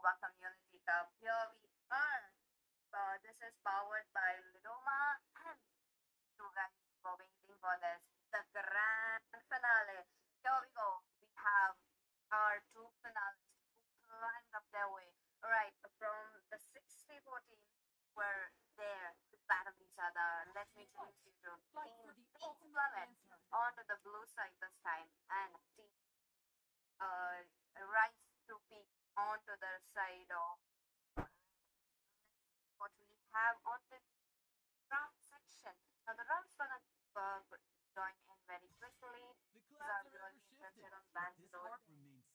Moba Community Cup. Here we are. This is powered by Lidoma, and you guys were waiting for this. The grand finale. Here we go. We have our two finalists who climbed up their way. Right, from the 60-14 were there to battle each other. Let me introduce you to Team Peach Planet onto the blue side this time, and Team Rise to Peak onto the side of what we have on the draft section. Now the round's gonna join in very quickly. These are really interested on bands though.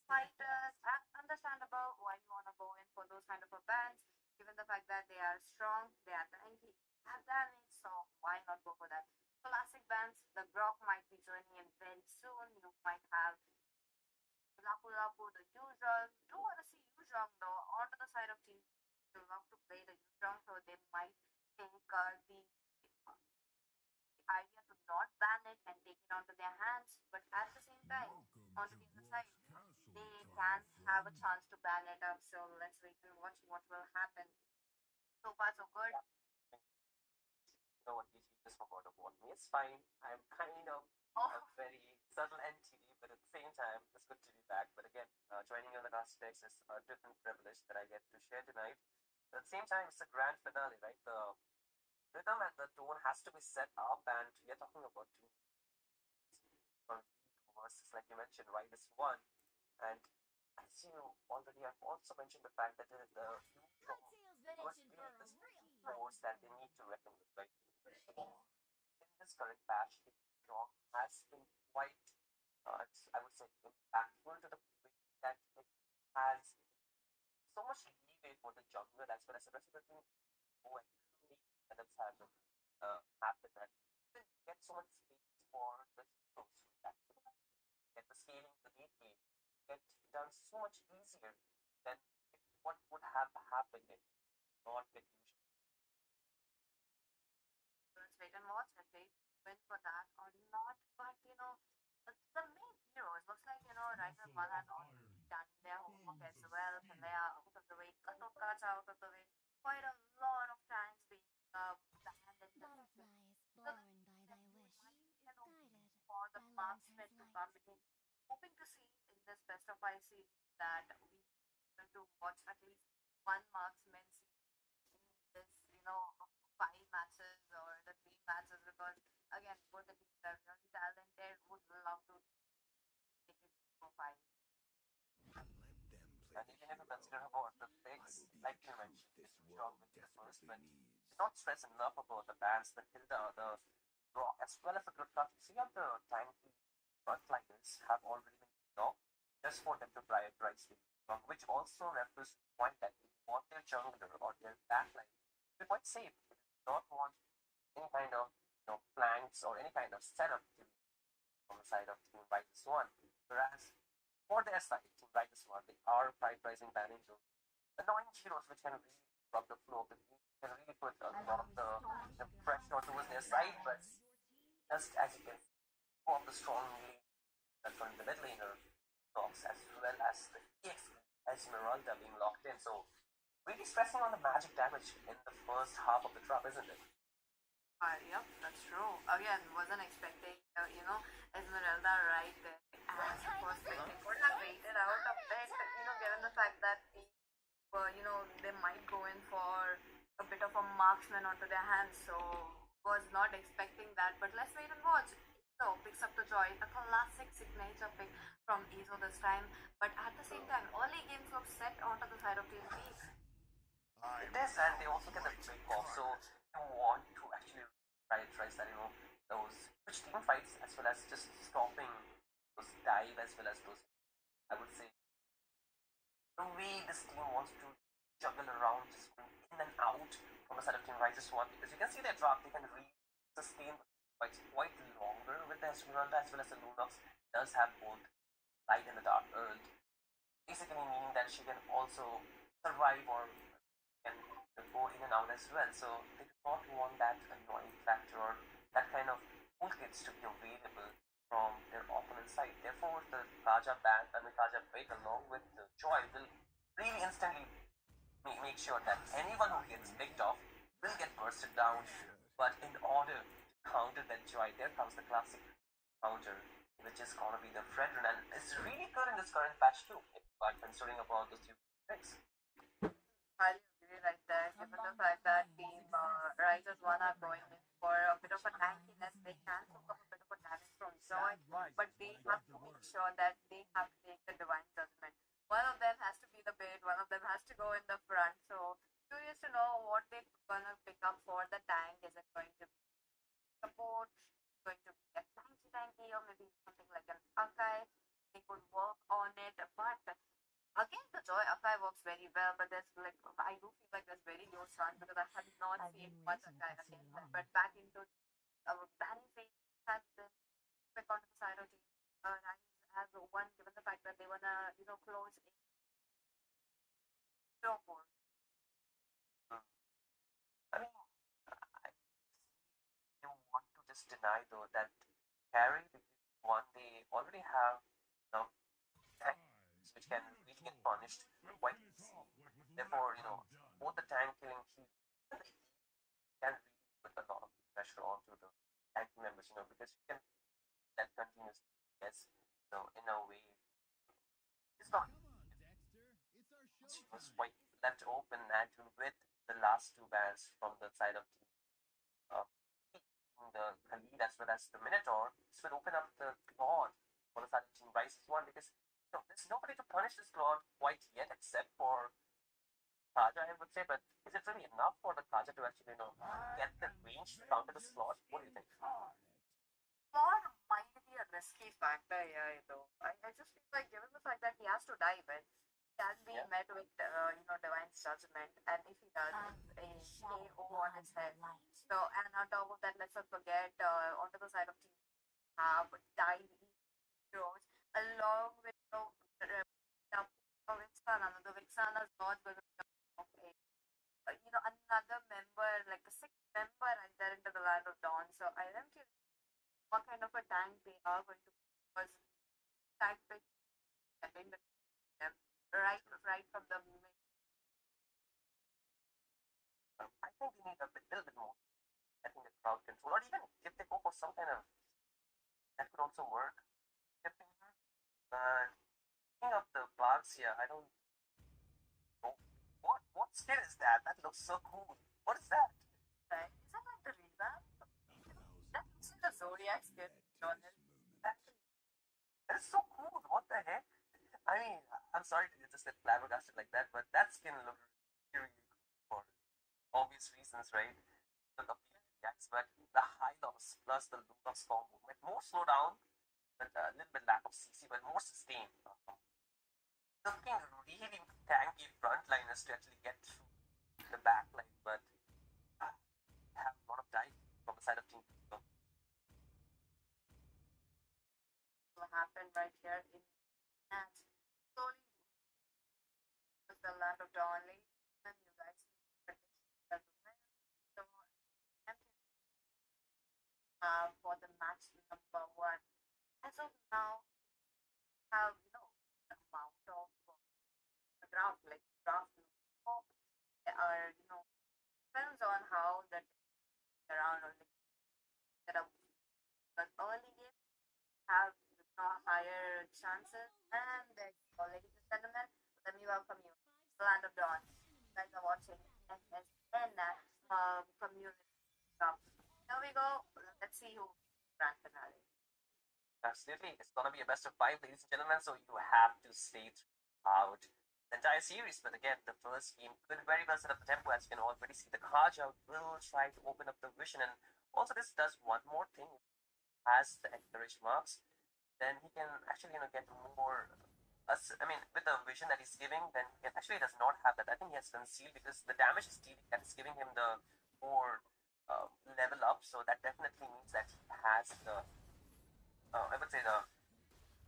Fighters, understandable why you wanna go in for those kind of a bands, given the fact that they are strong, they are tanky, have damage, so why not go for that? Classic bands, the Grok might be joining in very soon. You might have Lapu Lapu, the usual. Do want to see Yuzhong though onto the side of team. They love to play the Yuzhong, so they might take the idea to not ban it and take it onto their hands. But at the same time, onto the other side, they can have a chance to ban it up. So let's wait and watch what will happen. So far, so good. You know what, you just forgot about me. It's fine. I'm kind of a very subtle entity, but at the same time, it's good to be back. But again, joining you on the cast specs is a different privilege that I get to share tonight. But at the same time, it's a grand finale, right? The rhythm and the tone has to be set up, and we are talking about two from versus, like you mentioned, right? This one, and as you already have also mentioned the fact that the was being this force that they need to reckon with, right? In this current patch, the Strong has been quite, I would say, impactful to the way that it has so much leeway for the jungle as well as the rest of the team who actually setups happen and even get so much space for the heroes to actually get the scaling, the lead game, get done so much easier than what would have happened if not get used. Let's wait and watch if they win for that or not. But the main heroes looks like right now one has already done their homework as well, and they are out of the way. Katoka's out of the way. Quite a lot of times being banned and defected. Butterflies So born by thy wish, guided for the by lantern marksmen to flight. come in, hoping to see in this best of five series that we going to watch at least one marksman in this, 5 matches or the 3 matches, because again, both the teams are really talented. Would love to take it for five. And even if you consider about the picks, like you mentioned, it's strong with the first, but not stress enough about the bands, the Hilda, the Rock, as well as the good card. See how the time frontliners have already been knocked just for them to prioritize the Rock, which also refers to the point that if you want their jungler or their backline to be quite safe. They do not want any kind of flanks or any kind of setup to be on the side of Team Rises One. Whereas for their side, Team Rises One, they are prioritizing banning those annoying heroes which can really drop the flow of the game, can really put a lot of the pressure towards their side, but just as you can go up the strong lead that's from the mid laner talks as well as the EXP Esmeralda being locked in. So really stressing on the magic damage in the first half of the drop, isn't it? Yep, that's true. Again, wasn't expecting, Esmeralda right there. And of course, they could have waited out a bit, given the fact that they might go in for a bit of a marksman onto their hands. So, was not expecting that. But let's wait and watch. So, picks up the joy, a classic signature pick from Iso this time. But at the same time, early games look set onto the side of Team Peak. It is, and they also get the break off. So you want to actually prioritize that, those which team fights as well as just stopping those dive as well as those. I would say the way this team wants to juggle around, just going in and out from the side of Team Rises One, because you can see their drop, they can really sustain fights quite longer with the Esmeralda as well as the Lunox does have both light and the dark earth, basically meaning that she can also survive or can go in and out as well. So they do not want that annoying factor or that kind of toolkits to be available from their opponent's side. Therefore, the Kaja ban and the Kaja break along with the Joy will really instantly make sure that anyone who gets picked off will get bursted down. But in order to counter that joy, there comes the classic counter, which is gonna be the Fredrin, and it's really good in this current patch too. But considering about those two picks, I agree right there, given the fact that Team Risers 1 are going in for a bit of a tankiness, they can soak up a bit of a damage from Joy, but they have to make sure that they have to take the Divine Judgment. One of them has to be the bait, one of them has to go in the front, so curious to know what they're gonna pick up for the tank. Is it going to be support, going to be a tanky, or maybe something like an Akai? They could work on it, but again, the Joy Akai works very well, but there's like I do feel like there's very low chance because I have not I've seen been much waiting Akai for so against them. long. But back into our banning phase has been quick on the side of team. Rise has won given the fact that they wanna close in zero four. I mean, I you want to just deny though that carry because one they already have enough tanks which can really get punished quite easily. Therefore, both the tank killing heat can really put a lot of pressure onto the tank members, because you can that continues. Yes, in a way, it's not. She was quite left open, and with the last two bans from the side of team, uh, the Khalid as well as the Minotaur, this will open up the Claude for the side of team Rises one because there's nobody to punish this Claude quite yet except for Kaja, I would say. But is it really enough for the Kaja to actually get the range to counter the slot? What do you think? Claude might be a risky factor here, though. I just feel like given the fact that he has to dive in, he can be Yeah. met with divine judgment, and if he does, it's a KO on his head. So, and on top of that, let's not forget onto the side of team have dive heroes along with Vixana. The Vixana is not going to be another member, like a sixth member right there into the land of dawn. So I am curious what kind of a tank they are going to be because tank pick getting the them right from the moment. I think they need a little bit more. I think the crowd control, or even if they go for some kind of that could also work. But speaking of the bugs here, I don't know what skill is that? That looks so cool. What is that? Right? Is that like the revamp? That looks like the Zodiac skin, honest. That is so cool. What the heck? I mean, I'm sorry to just get flabbergasted like that, but that skin looked really, really cool for obvious reasons, right? Look appeal to the eyes, but the high loss plus the low loss combo with more slowdown, but a little bit lack of CC, but more sustain. Looking really tanky frontliners to actually get through the back line, but have a lot of time from the side of team. Will happen right here in and slowly with the land of dawn. And you guys predict as well. So for the match number one. As of now, have the amount of draft like draft are depends on how that around only set up because early games have higher chances and ladies and gentlemen, let me welcome you to the land of dawn. You guys are watching FSN Community Cup. Here we go. Let's see who grand finale. Absolutely, it's gonna be a best of five, ladies and gentlemen. So you have to stay throughout the entire series. But again, the first game could very well set up the tempo, as you can already see. The Kaja will try to open up the vision, and also this does one more thing: has the encourage marks, then he can actually get more. I mean, with the vision that he's giving, then he can, actually does not have that. I think he has concealed because the damage is dealing that is giving him the more level up. So that definitely means that he has the I would say the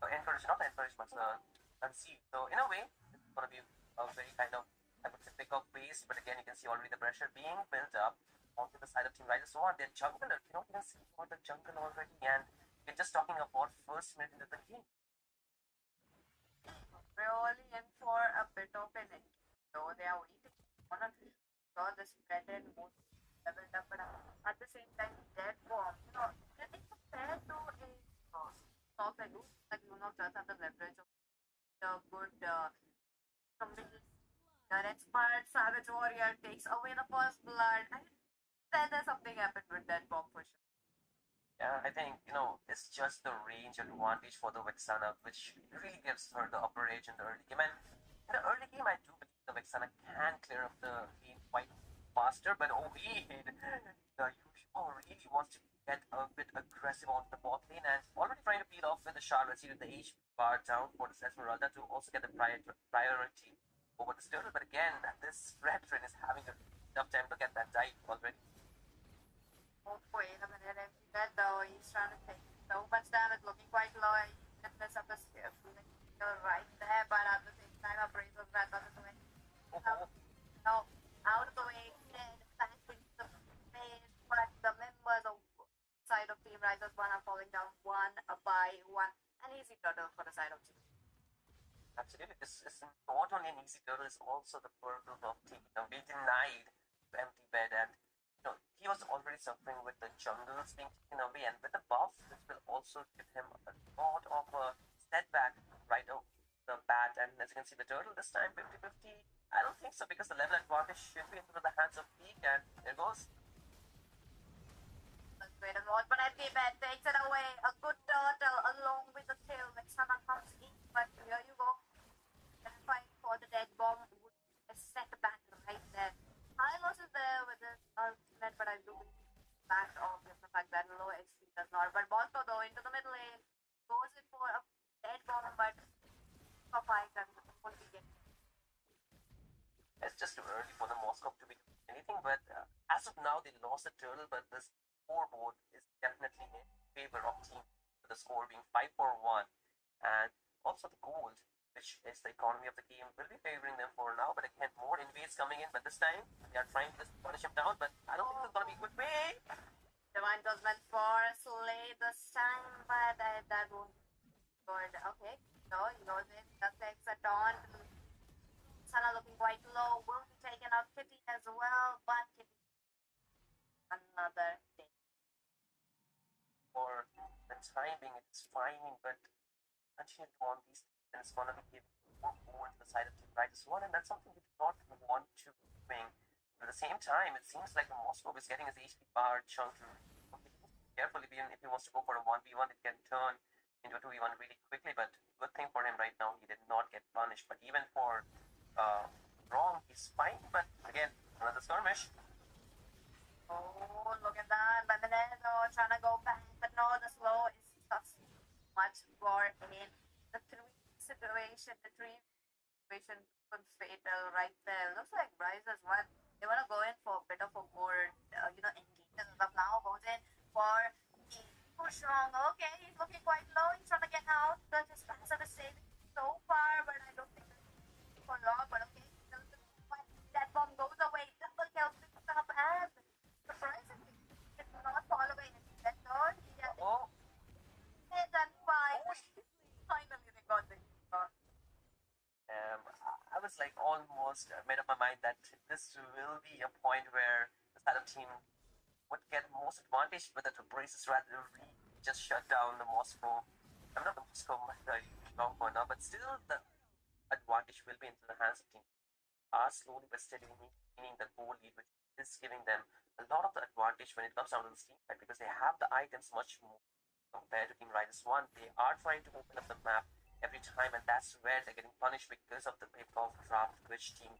encourage, not the encourage, but the conceal. So in a way, it's going to be a very kind of, I would say, pick up pace. But again, you can see already the pressure being built up onto the side of Team Rise. So on, they're jungler. You can see for the jungle already, and we're just talking about first minute into the game. really in for a bit of an end. So they are waiting for a so the spread and mood leveled up, but at the same time, dead bomb. It's compared to a soft edu, like just have the leverage of the good companies. Your expert Savage Warrior takes away the first blood. And there's something happened with that bomb for sure. Yeah, I think, it's just the range advantage for the Vexana, which really gives her the upper edge in the early game. And in the early game, I do believe the Vexana can clear up the lane quite faster, but the Yushio really wants to get a bit aggressive onto the bot lane and already trying to peel off with the Charlotte with the HP bar down for the Esmeralda to also get the priority over the Sturtle. But again, this Red Train is having a tough time to get that dive already. Oh, wait a minute. I see that though. He's trying to take so much damage, looking quite low. He can mess up the you're right there, but at the same time, Appraiser's rat on the way. No, out of the way, dead, back into the face, but the members of side of Team Risers 1 are falling down one by one. An easy turtle for the side of Team. Absolutely, this is not only an easy turtle, it's also the purple of Team. We denied empty bed, and he was already suffering with the jungles being taken away, and with the buff, this will also give him a lot of a setback right off the bat. And as you can see, the turtle this time 50-50. I don't think so, because the level advantage should be into the hands of Peak, and there goes. Great and what, but empty bed takes it away. A good turtle along with the kill. Vexana comes in, but here you go. Fight for the dead bomb would a setback right there. Hylos is there with his ultimate, but I do back off the fact that low XP does not. But Bosco though into the middle lane goes in for a dead bomb, but a fight and won't be getting. It's just too early for the Moscow to be doing anything, but as of now, they lost the turtle, but this scoreboard is definitely in favor of Team, with the score being 5-1, and also the gold, which is the economy of the game, will be favoring them for now. But again, more invades coming in, but this time they are trying to punish him down, but I don't think it's going to be a good way. Divine Judgment for Slay this time, but that won't be good. Okay, so he goes in, that takes a taunt. Sana looking quite low, will be taken out Kitty as well, but Kitty another day. For the timing, it's fine, but continue to on these things, and it's going to be giving more to the side of Team Riders 1, and that's something you do not want to be doing. At the same time, it seems like the Moscow is getting his HP bar chunk carefully. Even if he wants to go for a 1v1, it can turn into a 2v1 really quickly, but good thing for him right now, he did not get punished. But even for wrong, he's fine, but again, another skirmish. Oh, look at that. Bandanero trying to go back, but no, the slow is just much more in the three situation could fatal right there. Looks like Risers one. They want to go in for a bit of a more, engagement as of now. Goes in for the push wrong. Okay, he's looking quite low. He's trying to get out. That is passive is saving so far, but I don't think that's for long. But okay, that bomb goes away. Double kill picks up and surprisingly, it's not following. That third, he has hit and five. Finally, they got the I was like almost made up my mind that this will be a point where the Saddam team would get most advantage, but the Braces rather really just shut down the Moscow. I'm not the Moscow for now, but still the advantage will be into the hands of team. Are slowly but steadily maintaining the goal lead, which is giving them a lot of the advantage when it comes down to the team fight, because they have the items much more compared to Team Riders 1. They are trying to open up the map every time, and that's where they're getting punished because of the payoff draft which team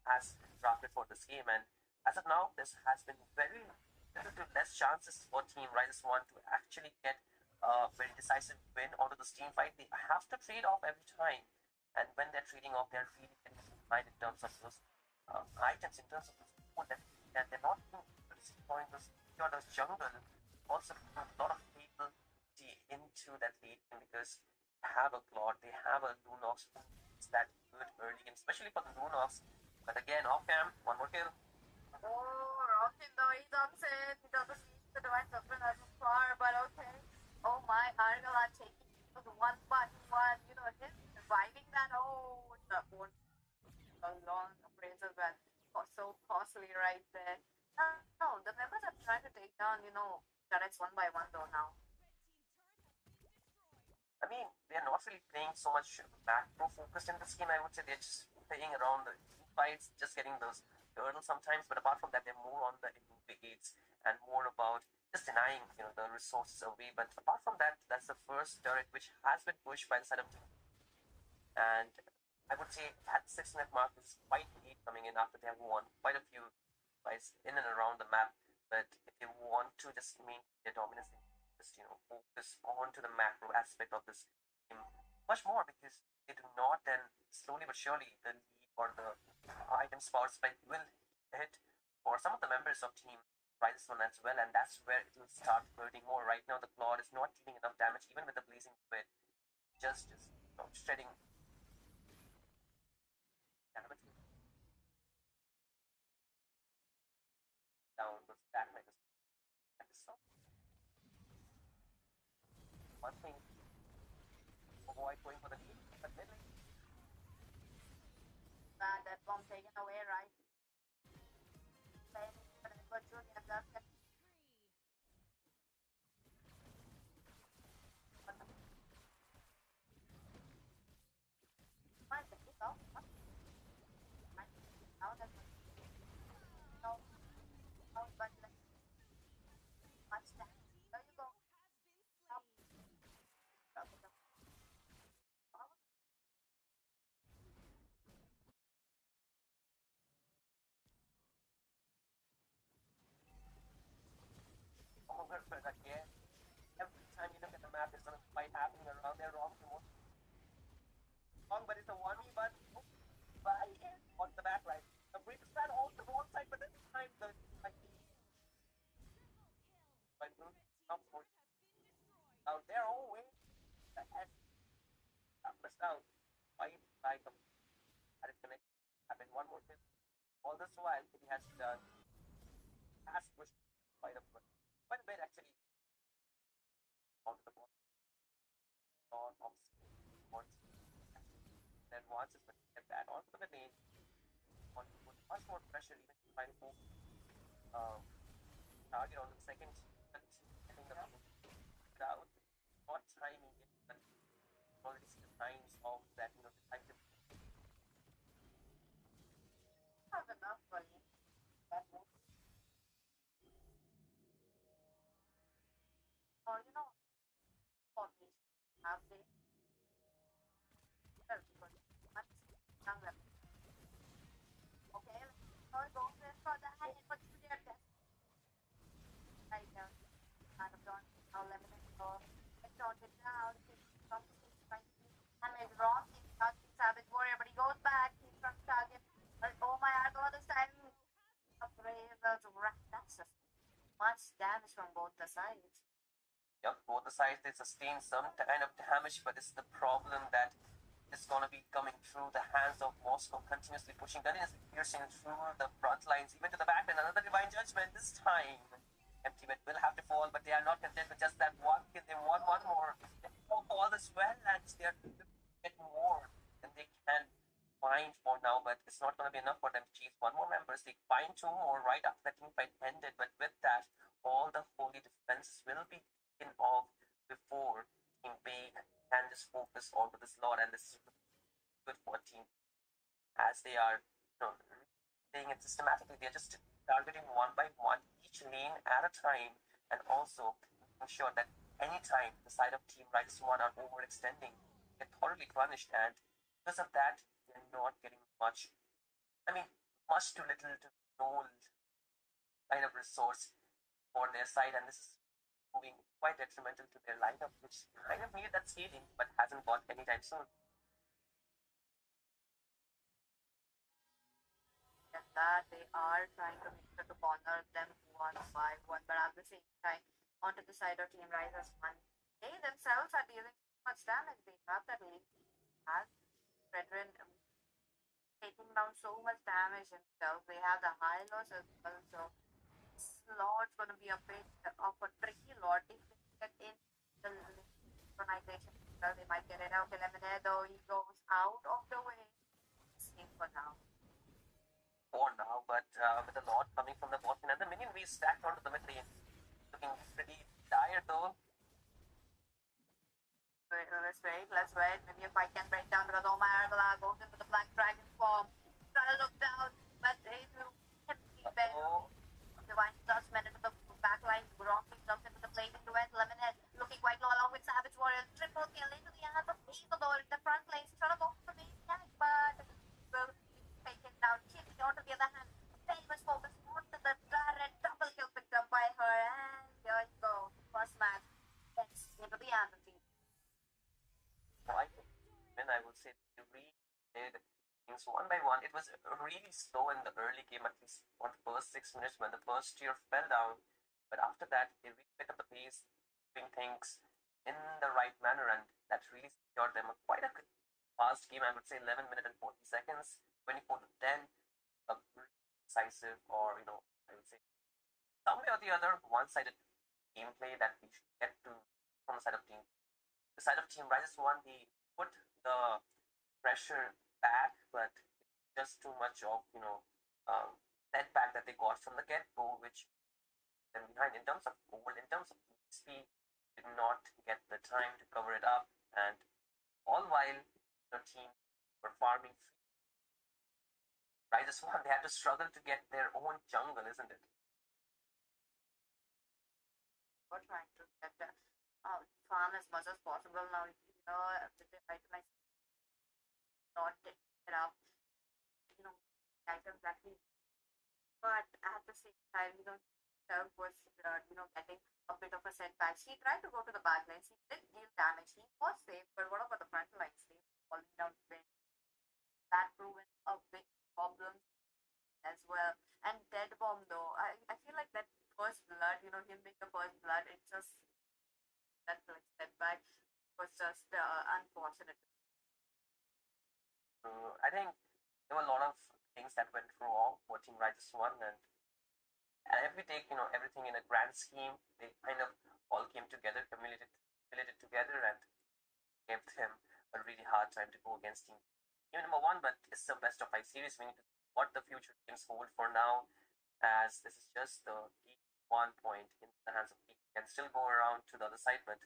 has drafted for this game. And as of now, this has been very little to less chances for Team Riders 1 to actually get a very decisive win onto this team fight. They have to trade off every time, and when they're trading off, they're really getting behind in terms of those items, in terms of the food that they're not being point those jungle. Also, a lot of people into that late game because they have a Claude, they have a Lunox. It's that good early game, especially for the Lunox. But again, off cam, one more kill. Oh, Rockin though, he dumps it. He doesn't see the Divine Judgment as far, but okay. Oh my, Argala taking the 1-1. Him reviving that. Oh, won't long appraisal well. So costly right there. No, the members are trying to take down, turrets one by one though now. I mean, they're not really playing so much macro focused in this game. I would say they're just playing around the fights, just getting those turtles sometimes. But apart from that, they're more on the brigades and more about just denying, the resources away. But apart from that, that's the first turret which has been pushed by the side of team. And I would say at 6 minute mark is quite late coming in after they have won quite a few fights in and around the map. But if they want to just maintain their dominance, just focus on to the macro aspect of this game much more, because they do not, then slowly but surely the lead or the item power spike will hit for some of the members of team Rise One as well, and that's where it will start hurting more. Right now the Claw is not dealing enough damage even with the blazing squid, just shedding damage down those back megas. One thing, avoid going for the lead, but then That bomb taken away, right? Playing but Edward Jr. does get fine, the kick off. Now that's no, no, but like, much that. There you go. Up, up, up. over, but again, every time you look at the map, there's a fight happening around there. Wrong, but it's a 1v, but on the back line. The British ran on the wrong side, but this time the like, by Bruce comes out there. Oh, wait. The S missed out. Fight like a had it connect. Happened one more thing. All this while, he has pushed quite a bit actually onto the ball. On off then once is get that onto the lane, on put much more pressure even to try to move target on the second getting the out, not timing it, but already see the signs of that, the time to Not enough for you. That move. Or, for me, have they? Well, because much younger. Okay, let's go in for the high and what's their test. Right now, kind of done. I'll eliminate or get sorted out. From the stage by damage wrong. He's not the Savage Warrior, but he goes back. He's from target. But oh my god, all this time. Appraisals, that's just much damage from both the sides. yeah, both the sides they sustain some kind of damage, but it's the problem that is going to be coming through the hands of Moscow, continuously pushing, continuously piercing through the front lines, even to the back. And another divine judgment this time. Empty Met will have to fall, but they are not content with just that one kill. They want one more. They all this well, and they are to get more than they can find for now, but it's not going to be enough for them to chase one more members. They find two more right after the team fight ended, but with that, all the holy defenses will be taken off before Team Big can just focus onto this lot, and this is good for a team as they are playing it systematically. They're just targeting one by one each lane at a time, and also making sure that anytime the side of Team Rise One are overextending, get thoroughly punished, and because of that, they're not getting much. I mean, much too little to no kind of resource for their side, and this is moving quite detrimental to their lineup, which kind of needed that scaling but hasn't got anytime soon. And that they are trying to make sure to corner them 1-5-1, but at the same time, onto the side of Team Risers 1, they themselves are dealing so much damage. They have that lead, has veteran taking down so much damage themselves. They have the high loss as well, so slot's gonna be a bit of a tricky lot if they get in the synchronization. Well, they might get it out. Eliminated though, he goes out of the way. team for now. For now, but with a lot coming from the bot lane, and the minion we stacked onto the mid lane, looking pretty tired though. Let's wait. Maybe a fight can break down because Oma Aragala goes into the Black Dragon form. Try to look down, but they do can be better. Divine Judgment into the backline. Gronkly jumps into the plate into it. Lemonhead looking quite low along with Savage Warrior. Triple kill into the hands of Isidore in the front lane. He's trying to go for the main tag, but will be taken down. Kitty on to the other hand. Famous focus onto the turret. Double kill picked up by her. And here you go. First match. Next into the end of the I would say they really did things one by one. It was really slow in the early game, at least on the first 6 minutes when the first tier fell down. But after that, they really picked up the pace, doing things in the right manner, and that really secured them quite a fast game. I would say 11 minutes and 40 seconds, 24 to 10, a really decisive, or I would say some way or the other, one-sided gameplay that we should get to from the side of team. The side of Team Rises one, they put the pressure back, but just too much of setback that they got from the get-go, which then behind in terms of goal, in terms of speed, did not get the time to cover it up, and all while the team were farming Rises one, they had to struggle to get their own jungle, isn't it? we're trying to get that farm as much as possible now. With the itemized not taking it up, items that we. But at the same time, Self was getting a bit of a setback. He tried to go to the back lines. He did deal damage. He was safe, but what about the front lines? They were falling down. That proven a big problem as well. And Dead Bomb though, I feel like that first blood, him being the first blood, it just that like setback was just unfortunate. I think there were a lot of things that went wrong for Team Rises one, and if we take everything in a grand scheme, they kind of all came together, cumulated together, and gave them a really hard time to go against Team number one. But it's the best of 5 series. We need to see what the future games hold for now, as this is just the 1 point in the hands of Peak. Can still go around to the other side, but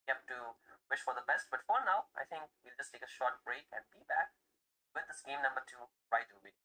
you have to wish for the best. But for now, I think we'll just take a short break and be back with this game number 2 right away.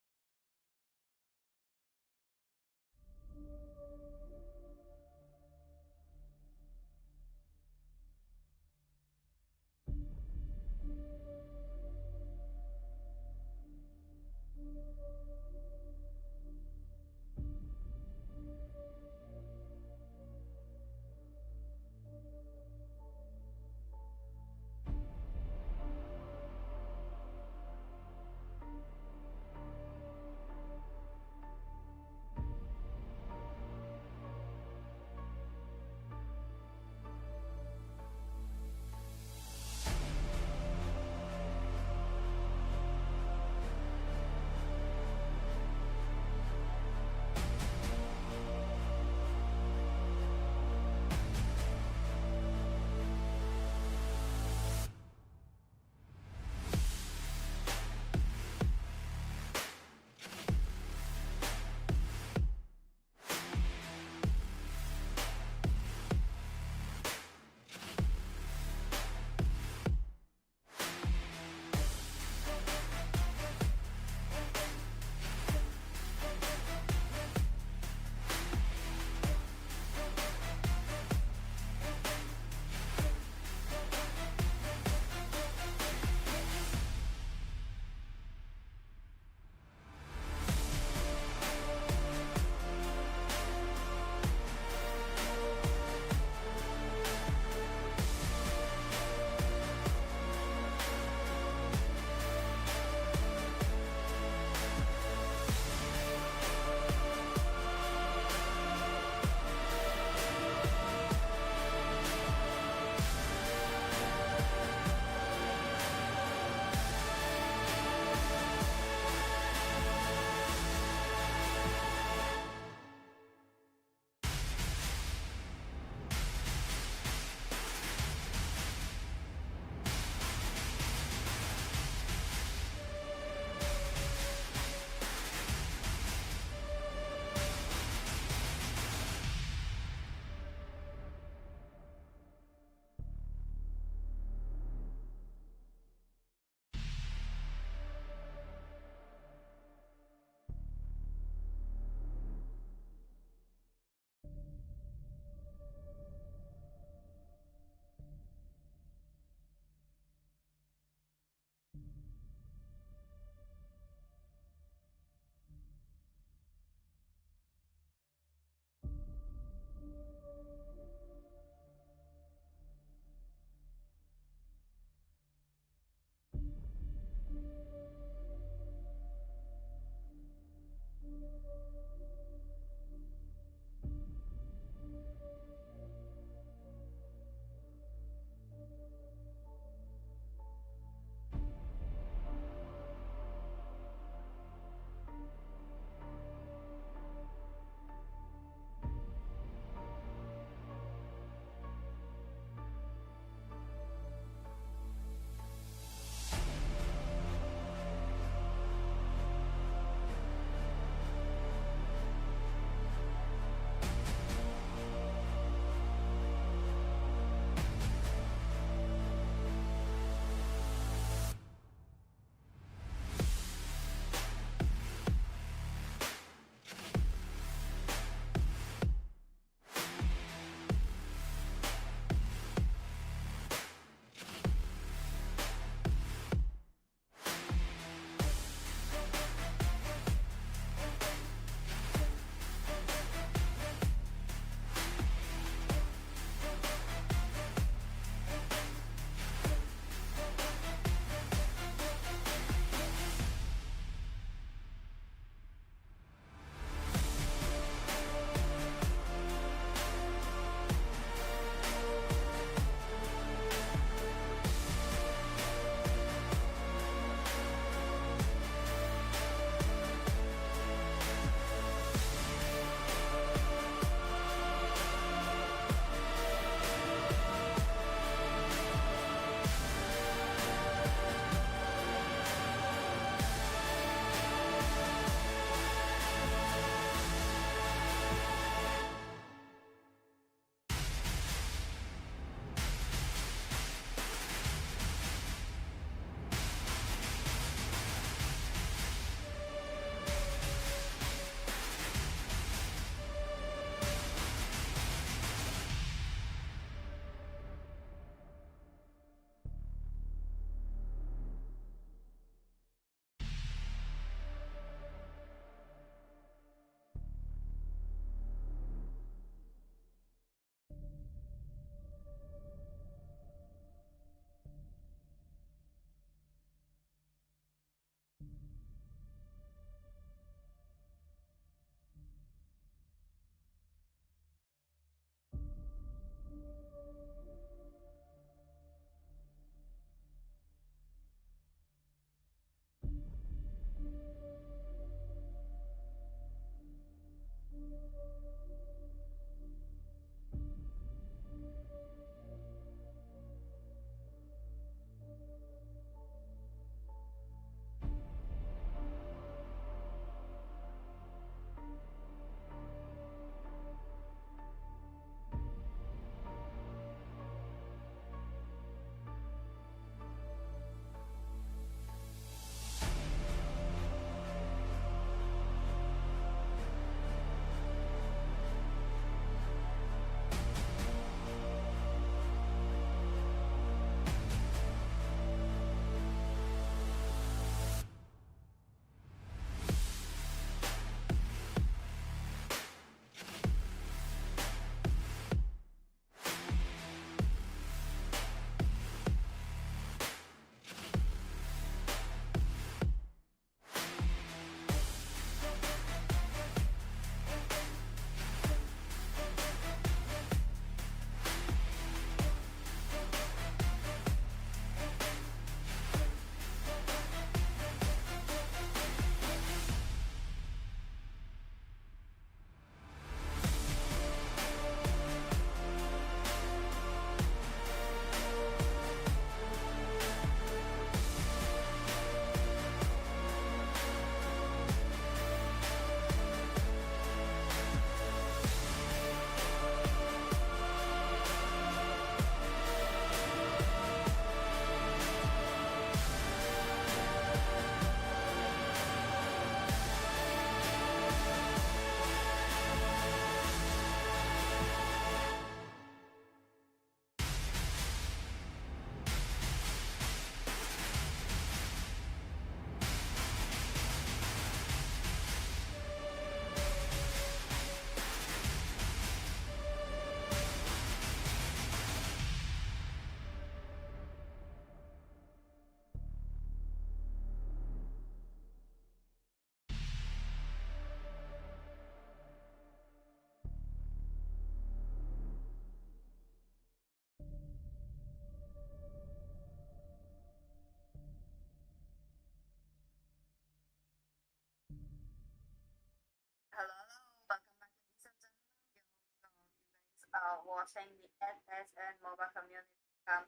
watching the FSN Moba Community Cup.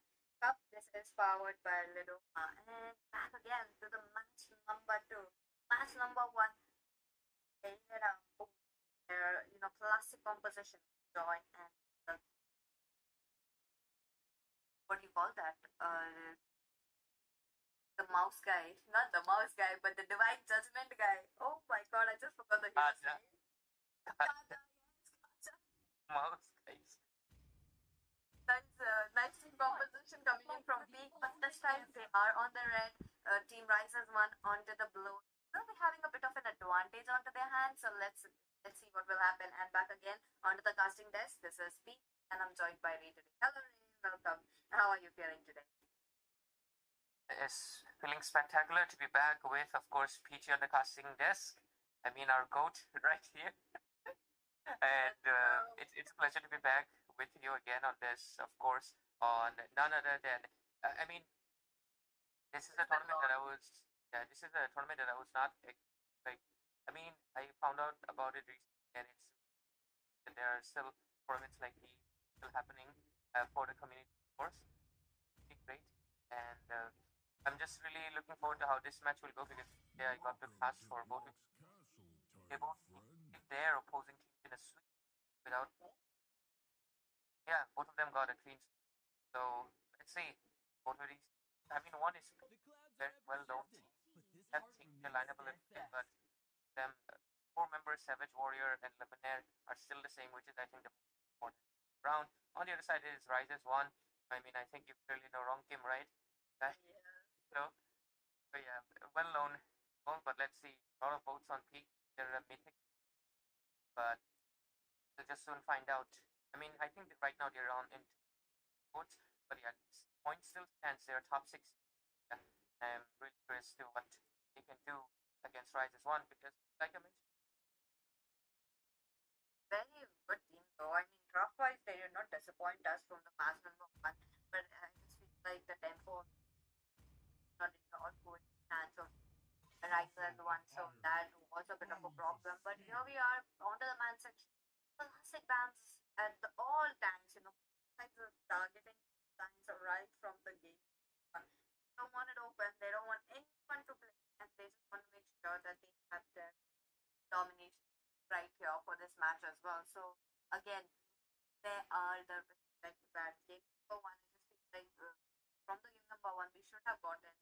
This is powered by Lidoma. And back again to the match number two. Match number one, they had a their classic composition, joy and what do you call that? The mouse guy, not the mouse guy, but the divine judgment guy. Oh my god, I just forgot the hero's Kaja. name. Kaja, yes, Kaja. Mouse guys. Nice team composition coming in from peak, but this time they are on the red. Team Rises one onto the blue. They'll be having a bit of an advantage onto their hands, so let's see what will happen. And back again onto the casting desk. This is Peak, and I'm joined by Ray today. Hello, Ray. Welcome. How are you feeling today? It's feeling spectacular to be back with, of course, PG on the casting desk. I mean, our goat right here. And it's a pleasure to be back with you again on this, of course, on none other than, I mean, this is a tournament that I was, yeah, this is a tournament that I was not, like, I mean, I found out about it recently, and there are still tournaments like these still happening for the community, of course. Pretty great. And I'm just really looking forward to how this match will go because yeah, I got to cast for both of they both hit their opposing teams in a sweep without yeah, both of them got a clean sweep. So let's see. Both of these I mean one is very well known team. Have changed their lineup a little bit, but them four members, Savage Warrior and Lebanon are still the same, which is I think the most important round. On the other side is Rises one. I mean I think you clearly know wrong Kim, right? That, so, so yeah, well known goal, but let's see. A lot of votes on peak. They're a mythic, but we'll just soon find out. I mean, I think that right now they're on in votes, but yeah, point still stands. They're top six. Yeah, I'm really curious to what they can do against Rises One because, like I mentioned, Very good team though. I mean, draft wise, they did not disappoint us from the match number one, but I just feel like the tempo not in the output hands of right and one, so that was a bit of a problem. But here we are onto the man section. Classic bands at the all times, like the targeting times are right from the game. They don't want it open, they don't want anyone to play, and they just want to make sure that they have their domination right here for this match as well. So again, they are the respect bad game number one. I just feel like from the game number one, we should have gotten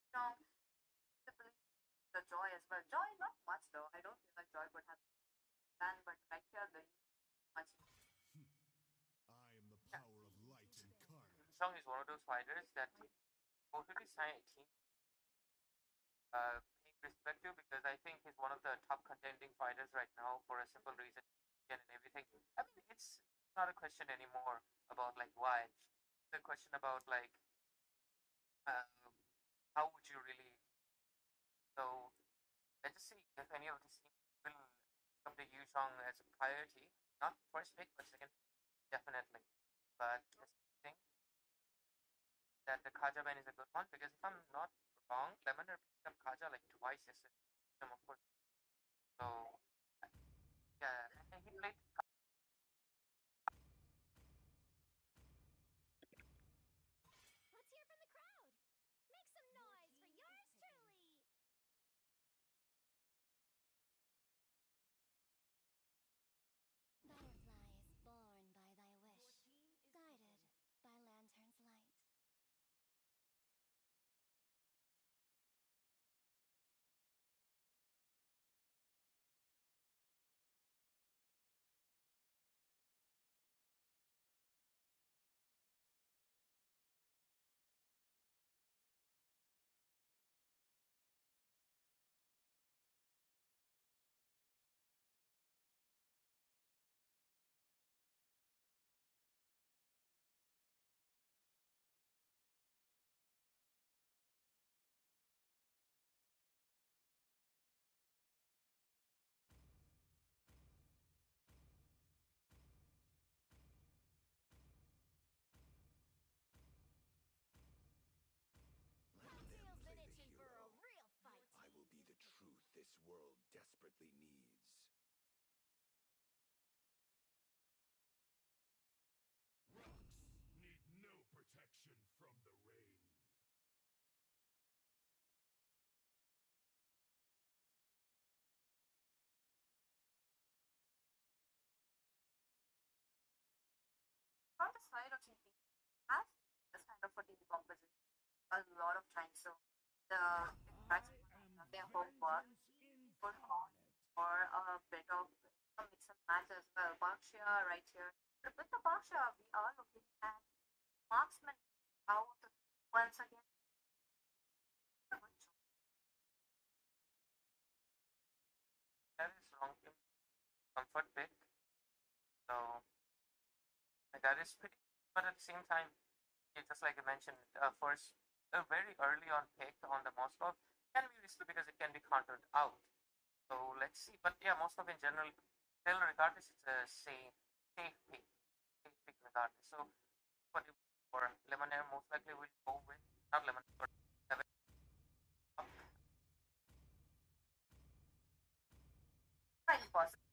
strong the joy as well. Joy, not much though. I don't feel like joy would have done, but right here, the much. I am the power of light incarnate. Song is one of those fighters that both of these teams paying respect to because I think he's one of the top contending fighters right now for a simple reason and everything. I mean, it's not a question anymore about like why. It's a question about like uh, how would you really. So let's just see if any of these teams will come to Yu Song as a priority. Not first pick, but second pick, definitely. But the thing that the Kaja ban is a good one because if I'm not wrong, Lemoner picked up Kaja like twice yesterday. Of course. So yeah, and he played. Let's hear from the crowd. Make some noise for yours truly. Butterfly is born by thy wish, guided by lantern's light. Let them Tails been play the itching for a hero. real fight. I will be the truth this world desperately needs. composition a lot of times. So the guys their homework put on for a bit of mix and match as well. Baksha right here. But with the Baksha, we are looking at marksman out once again. That is wrong. Comfort pick. So that is pretty, but at the same time, just like I mentioned, first a very early on pick on the Moskov can be risky because it can be countered out. So let's see. But yeah, Moskov in general, still regardless, it's a safe pick regardless. So what for Lemonade most likely will go with not Lemonade but Highly possible.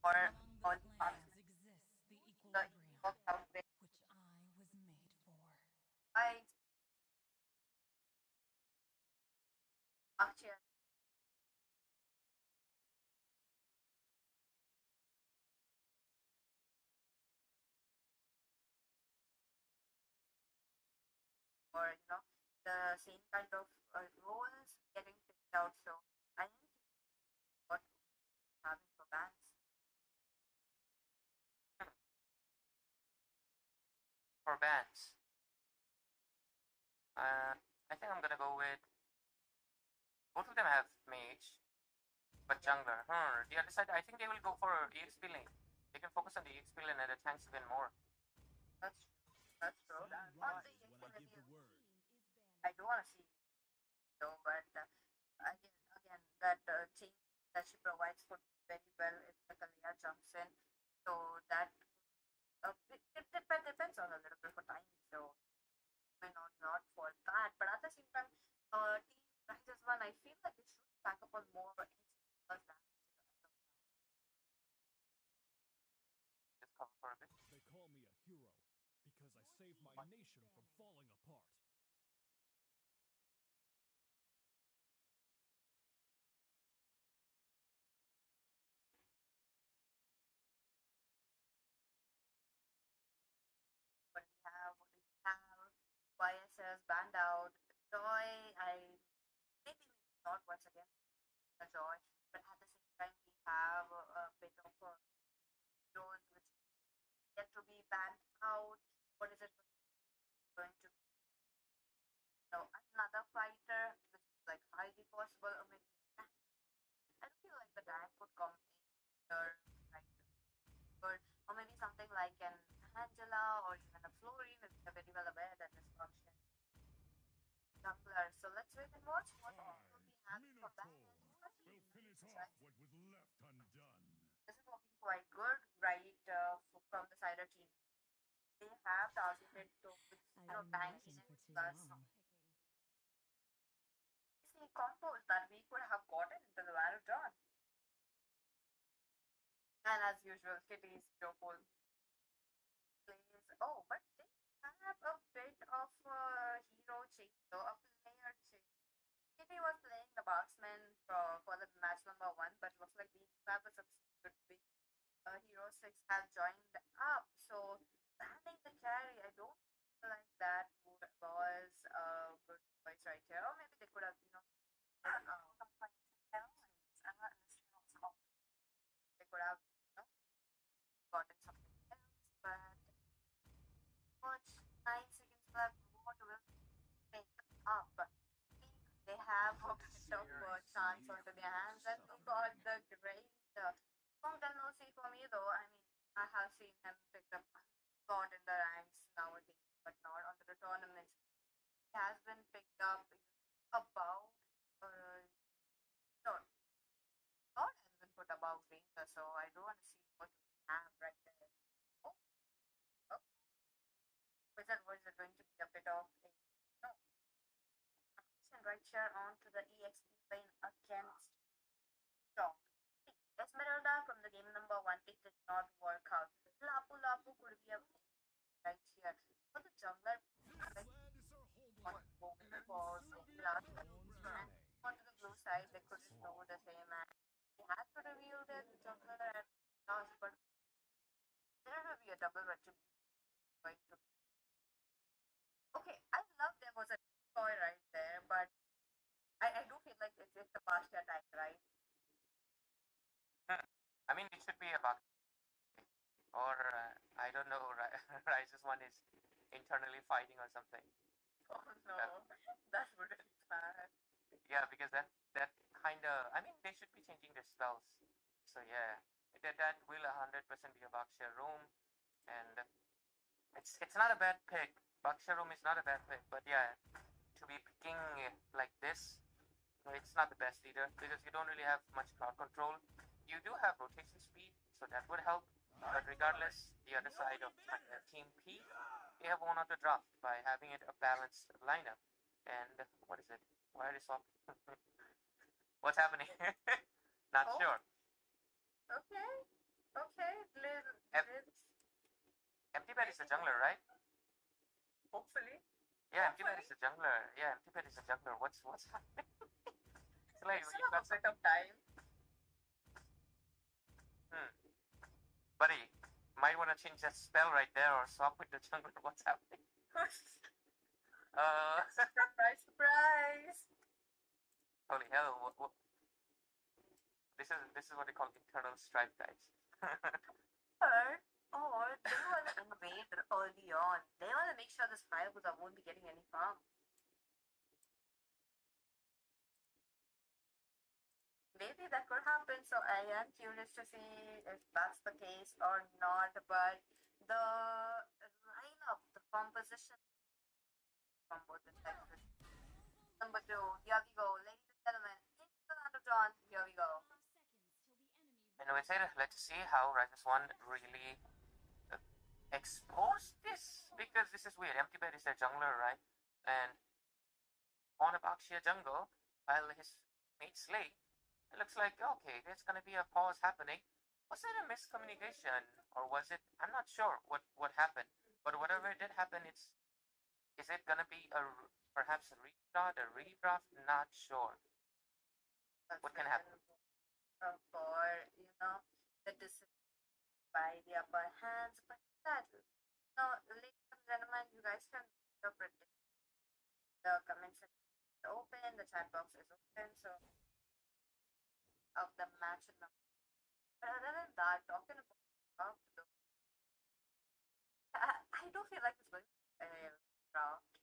Or on Exists the the equilibrium worked out with which I was made for. I Akshay or the same kind of roles getting picked out. So I am curious what having for bands. for bands. I think I'm gonna go with both of them have mage, but jungler. The other side, I think they will go for EXP lane. They can focus on the EXP lane and the tanks even more. That's true. That's true. On the When I give the word. I do want to see though, but again, that change that she provides for very well if the Kalia jumps in. So that depends on a little bit for time. So may not for that, but at the same time, team rises one. I feel like they should back up on more first damage. Just cover for a bit. They call me a hero because I saved my nation from falling apart. What do we have? YSS banned out. Joy, maybe not once again. A joy, but at the same time we have a bit of those which get to be banned out. What is it going to be? Another fighter, which is like highly possible. I mean, I don't feel like the tank would come in here, right? Or maybe something like an Angela or even a Flori. Maybe you're very well aware that this function jungler. So let's wait and watch what all will be happening for that. Will finish off what was left undone. This is looking quite good, right? From the Cider team, they have targeted to tanks plus the combos that we could have gotten into the Valorant. And as usual, Kitty's Jopol plays. Oh, but they have a bit of hero change, though, a player change. Kitty was playing the marksman for the match number one, but looks like we have a substitute. Big Hero 6 have joined up. So, banning the carry, I don't feel like that was a good choice right here. Or maybe they could have, they could have, gotten something else. But watch 9 seconds left. What will pick up? They have a bit of a chance onto their hands and got the great. Long done no see for me though. I mean, I have seen him pick up God in the ranks nowadays, but not onto the tournaments. He has been picked up above. No, God has been put above Ranger, so I do want to see what we have right there. Oh, oh. Was it going to be a bit of a no? And right here on to the EXP lane against Strong. Esmeralda from the game number one pick did not work out. Lapu Lapu could be a right here. For the jungler, like, for last and onto the blue side, they couldn't do the same. And he had to reveal their jungler at last, but there will be a double retribution going to Okay, I love there was a toy right there, but I do feel like it's a partial attack, right? Hmm. I mean, it should be a bug, or I don't know. Rise's one is internally fighting or something. Oh no, Uh, that's really bad. yeah, because that kind of. I mean, they should be changing their spells. So yeah, that will 100% be a Bakshia room, and it's not a bad pick. Bakshia room is not a bad pick, but yeah, to be picking like this, it's not the best either because you don't really have much crowd control. You do have rotation speed, so that would help. But regardless, the other side of Team P, they have won out the draft by having it a balanced lineup. And what is it? Why are they swapping? What's happening? Not Oh, sure. okay, okay. Em- Empty Bed is a jungler, right? Hopefully, Yeah, Empty Bed is a jungler. Yeah, Empty Bed is a jungler. What's happening? It's like still you have got a some. bit of time. Hmm. Buddy, might want to change that spell right there or swap with the jungler. What's happening? Uh, Surprise, surprise. holy hell! This is what they call internal strife, guys. Or they want to invade early on. They want to make sure this Hayabusa won't be getting any farm. Maybe that could happen. So I am curious to see if that's the case or not. But the lineup, the composition from both the sexes. Number two, here we go, ladies and gentlemen. Into the land of Dawn. Here we go. And let's see how Rises One really uh, expose this because this is weird. Empty Bed is their jungler, right? And on a Bakshia jungle, while his mate Slay, it looks like okay, there's gonna be a pause happening. Was it a miscommunication or was it? I'm not sure what happened, but whatever did happen, it's is it gonna be perhaps a restart, a redraft? Not sure. That's What can written happen? for, the decision by the upper hands. But that, ladies and gentlemen, you guys can predict. The comment section is open, the chat box is open, so of the match number. But other than that, talking about the, I do feel like it's going to be a draft.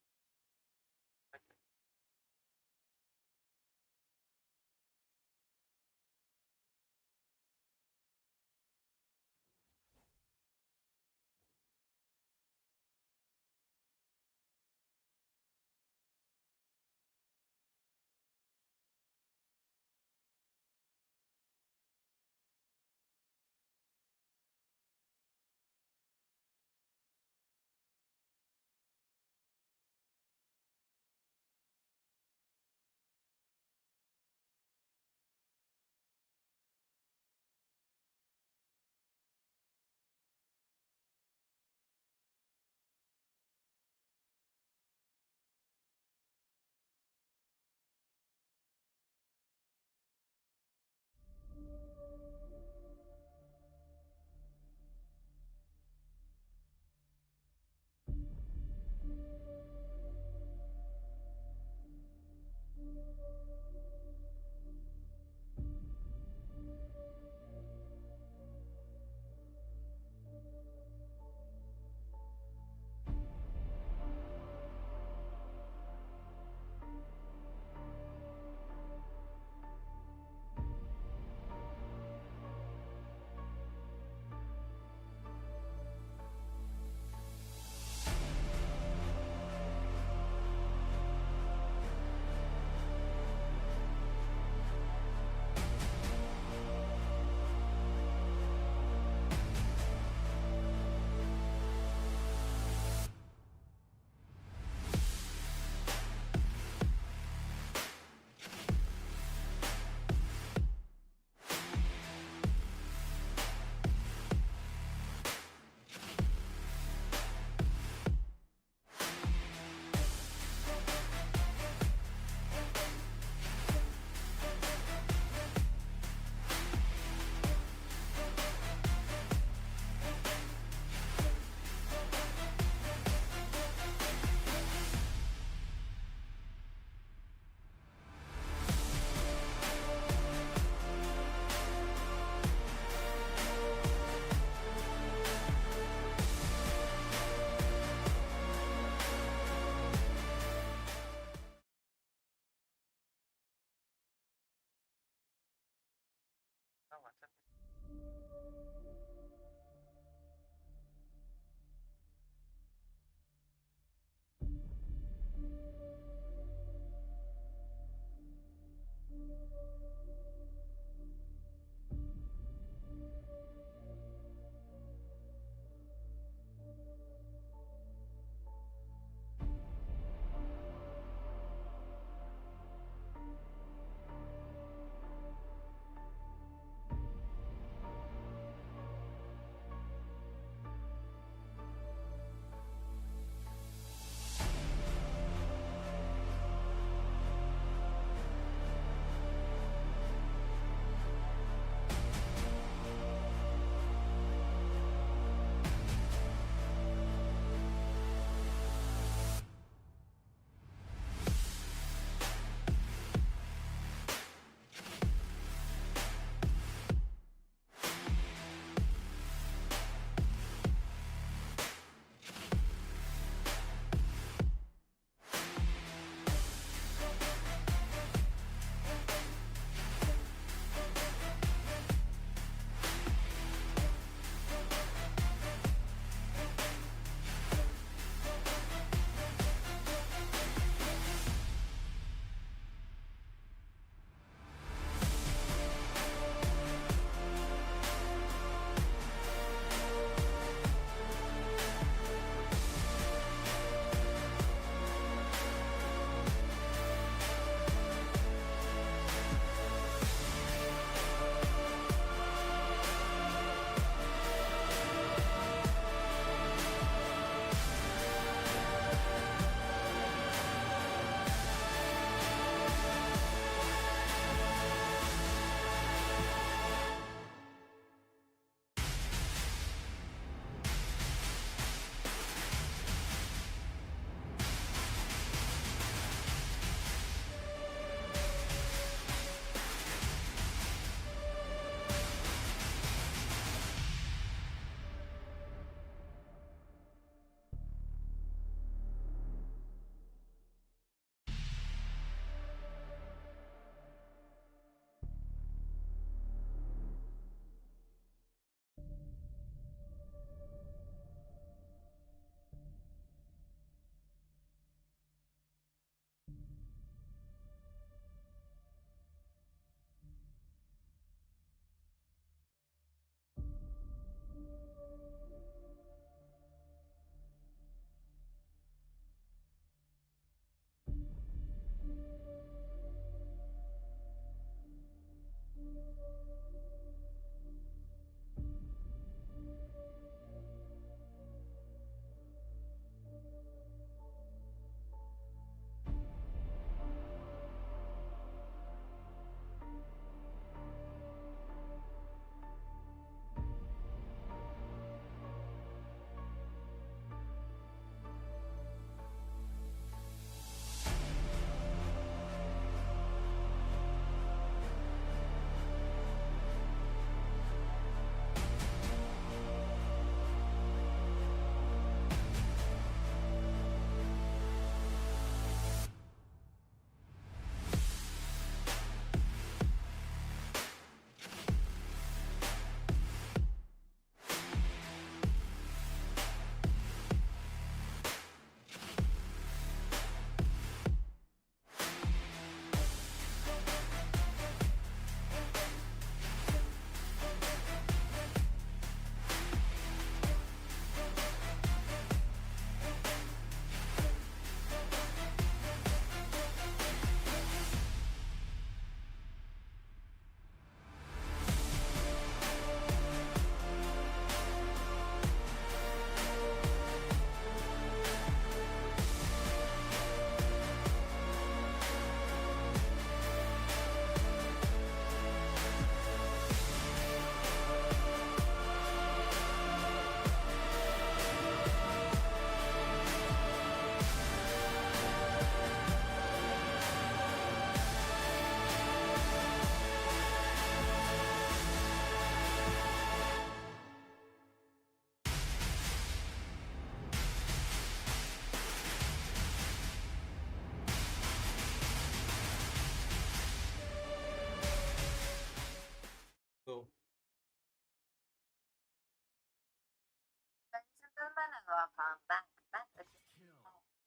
welcome back again.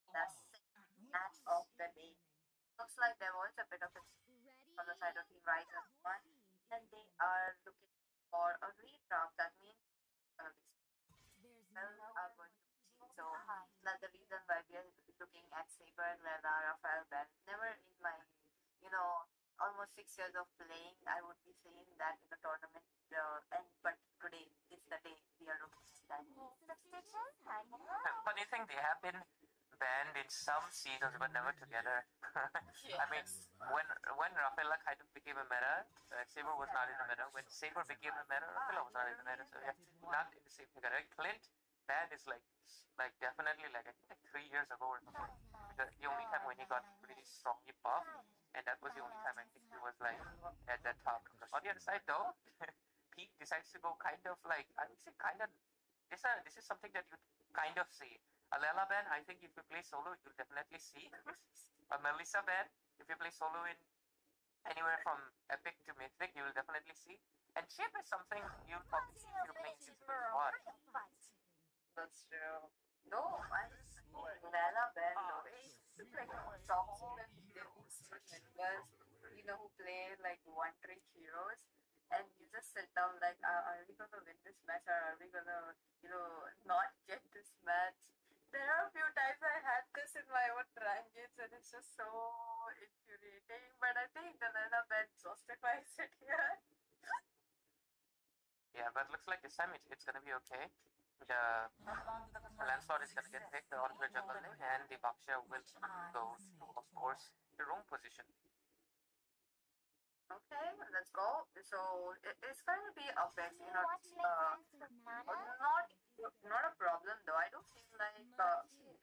The second match of the day. Looks like there was a bit of a on the side of Team Risers one, and they are looking for a redraft. That means uh, well are going to be so that's the reason why we are looking at Saber, Lela, Rafael, Ben. Never in my almost 6 years of playing I would be saying that in a tournament and but today is the day we are looking at that. Funny thing, they have been banned in some seasons, but never together. I mean, when Rafaela kind of became a meta, Saber was not in the meta. When Saber became a meta, Rafaela was not in the meta. So yeah, not in the same figure. Right? Clint ban is like definitely like I think like 3 years ago or something. Because the only time when he got really strongly buffed, and that was the only time I think he was like at that top. On the other side though, Pete decides to go kind of like I would say kind of this is something that you kind of see. A Lela ban, I think if you play solo, you'll definitely see. A Melissa ban, if you play solo in anywhere from Epic to Mythic, you will definitely see. And Chip is something you'll probably see if you're playing Season 1. That's true. No, I Nana Ben no. It's like toxic members, who play like one trick heroes and you just sit down like are we gonna win this match or are we gonna, not get this match? There are a few times I had this in my own rankings and it's just so infuriating. But I think the Nana Ben justifies it here. Yeah, but looks like this time it's gonna be okay. The Lancelot is gonna get picked onto the jungle lane, and the Baksha will go to, of course, the roam position. Okay, let's go. So it's going to be a bit, not a problem though. I do feel like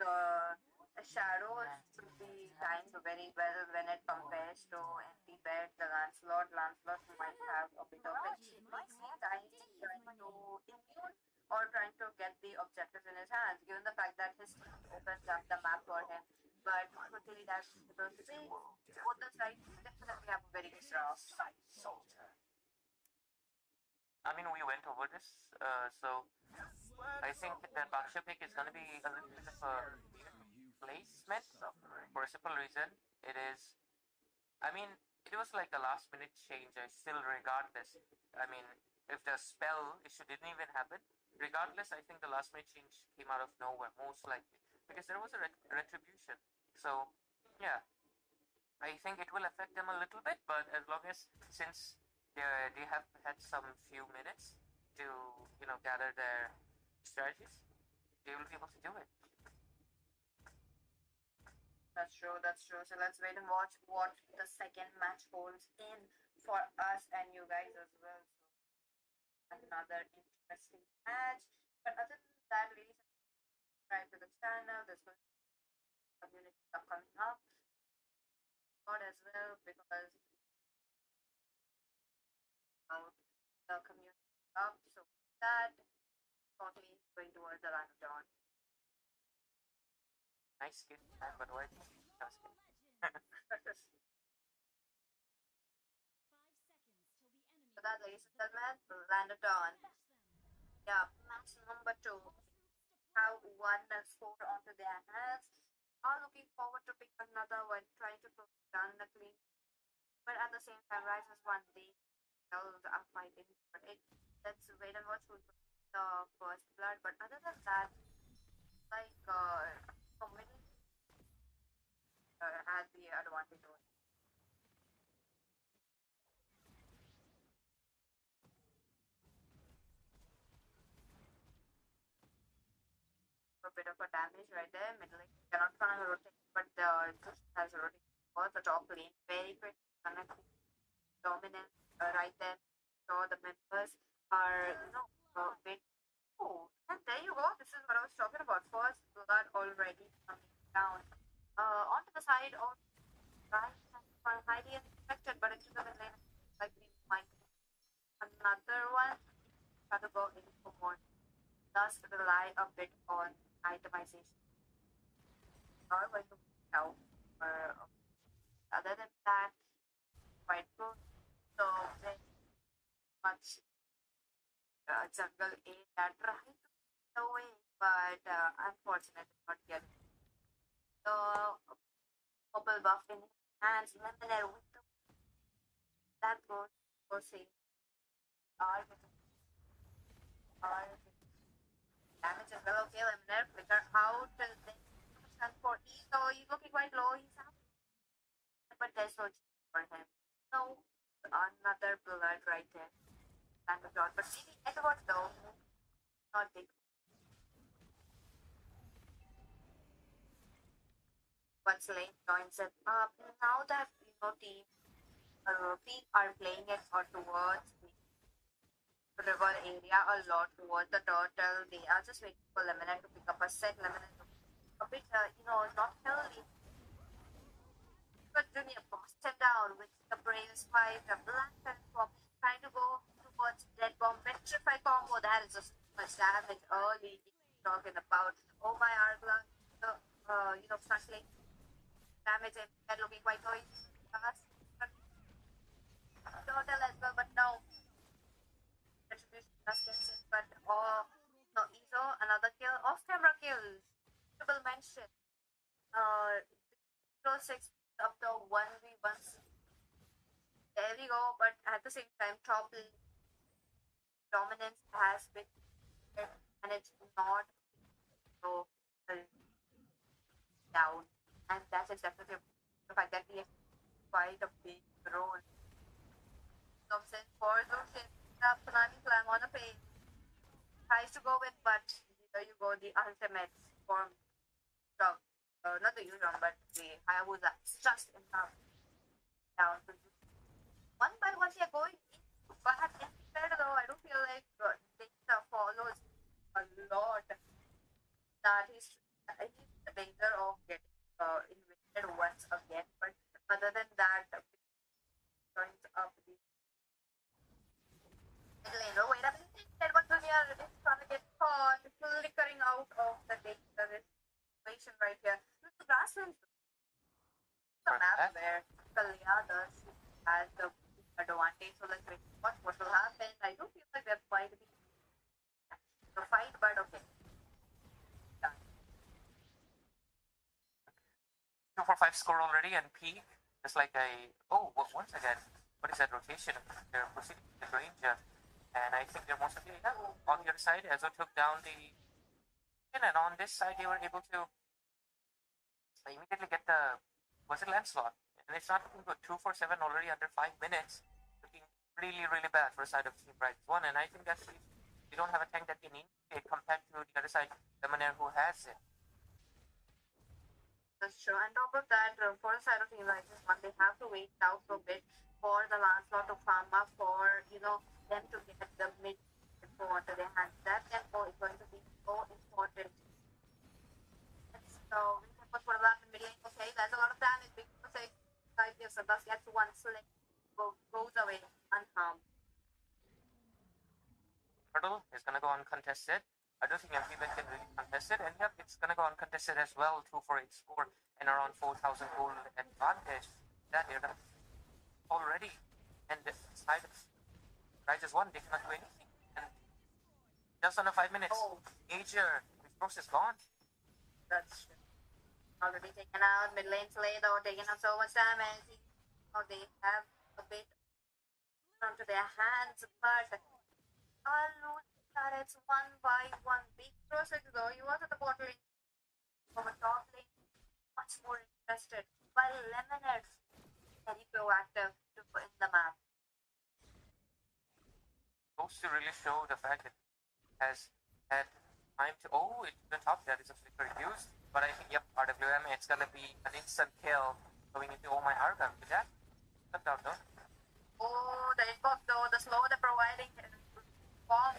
the shadows should be timed very well when it compares to anti-bed, the Lancelot. Lancelot might have a bit of a easy time trying to immune or trying to get the objectives in his hands, given the fact that his team opens up the map for him. But quickly that's difficult to say. Both the sides definitely have a very good draft. I mean, we went over this, so I think that Baksha pick is gonna be a little bit of a placement for a simple reason. I mean, it was like a last minute change. I still regard this. I mean, if the spell issue didn't even happen, regardless, I think the last minute change came out of nowhere, most likely, because there was a retribution. So, yeah, I think it will affect them a little bit, but as long as, since they have had some few minutes to, gather their strategies, they will be able to do it. That's true, that's true. So let's wait and watch what the second match holds in for us and you guys as well. So another interesting match. But other than that, ladies and gentlemen, subscribe to the channel. There's going to be a community cup coming up. Not as well because about the community cup. So that totally going towards the line of dawn. Nice skin, but why? Nice skin. So that, ladies and gentlemen, land of dawn. Yeah, match number 2. Have one score onto their hands. Are looking forward to pick another one, trying to put down the clean. But at the same time, Rises one day are fighting for it. Let's wait and watch who's the first blood. But other than that, like community has the advantage over a bit of a damage right there. Middle lane cannot find a rotate, but just has a rotate for the top lane. Very quick connect dominance right there. So the members are a bit. Oh, and there you go. This is what I was talking about. First blood already coming down. Onto the side of right, highly unexpected, but into the lane like we might another one. Try to go in for more. Thus rely a bit on itemization. Not going to help. Other than that, quite good. So very much jungle A that right away but unfortunately not yet. The purple buff in his hands, Lemonade with that goes for saying R R damage as well. Okay, Lemonade flicker out. Then and for E, so he's looking quite low. He's out, but there's no chance for him. No, another blood right there. And the shot, but maybe Edward though, not big. Once Lane joins it up, now that team P are playing it or towards the river area a lot towards the turtle. They are just waiting for Lemonade to pick up a set. Lemonade a bit not healthy. But Junior bossed him down with the Braves fight, the Black Panther trying to go towards Dead Bomb Petrify combo. That is just too much damage early. Talking about my Argla, front lane damage and they're looking quite low. Turtle as well, but no. Retribution does get it, but no, Izo, another kill, off camera kills. Triple mention. 6 up to 1v1. There we go, but at the same time, top dominance has been and it's not so down. And that is definitely the fact that we have quite a big role. Comes in for Lucian, the Tsunami Clam on a page. Tries to go with, but there you go, the ultimate form. Not the Yuzon, but the Hayabusa. It's just enough down to one by one they are going in. But instead though, I don't feel like Data follows a lot that he's the danger of getting invaded once again. But other than that, joins up the lane. Oh, wait a minute. That one Junior is gonna get caught, flickering out of the danger situation right here. The grasslands, the map where Kalyada has the advantage. So let's wait. What will happen? I don't feel like they're quite the fight, but okay. Done. 2-4-5 score already, and P just like once again, what is that rotation? They're proceeding to the Ranger, and I think they're mostly on the other side. Ezo took down the and on this side they were able to immediately get the Lancelot, and it's not looking good. 2-4-7 already under 5 minutes, looking really bad for the side of Team Bright One, and I think that's they don't have a tank that can initiate compared to the other side, Lemonade, who has it. That's true. On top of that, for the side of Team Bright One, they have to wait out for a bit for the Lancelot to farm up, for them to get the mid tempo onto their hands. That tempo is going to be so important. So what will happen mid lane? Okay, there's a lot of damage. Big mistake. 5 years, so thus gets one select goes away unharmed. Turtle is gonna go uncontested. I don't think MP can really contest it, and yep, it's gonna go uncontested as well. 2-4-8 score and around 4,000 gold advantage. That they're already, and the side of Righteous One, they cannot do anything. And just under 5 minutes, Ager, Resource is gone. That's already taken out. Mid lane Slay though, taking up so much damage. They have a bit onto their hands, but it's 1-by-1. Big process though. He was at the bottom lane, over top lane, much more interested. While Lemonade very proactive to put in the map. Goes to really show the fact that it has had time to. It's the top. That is a flicker used. But I think, RWM, it's gonna be an instant kill going into my Argon. Is that? Cut down though. The inbox though, the slow they're providing bomb.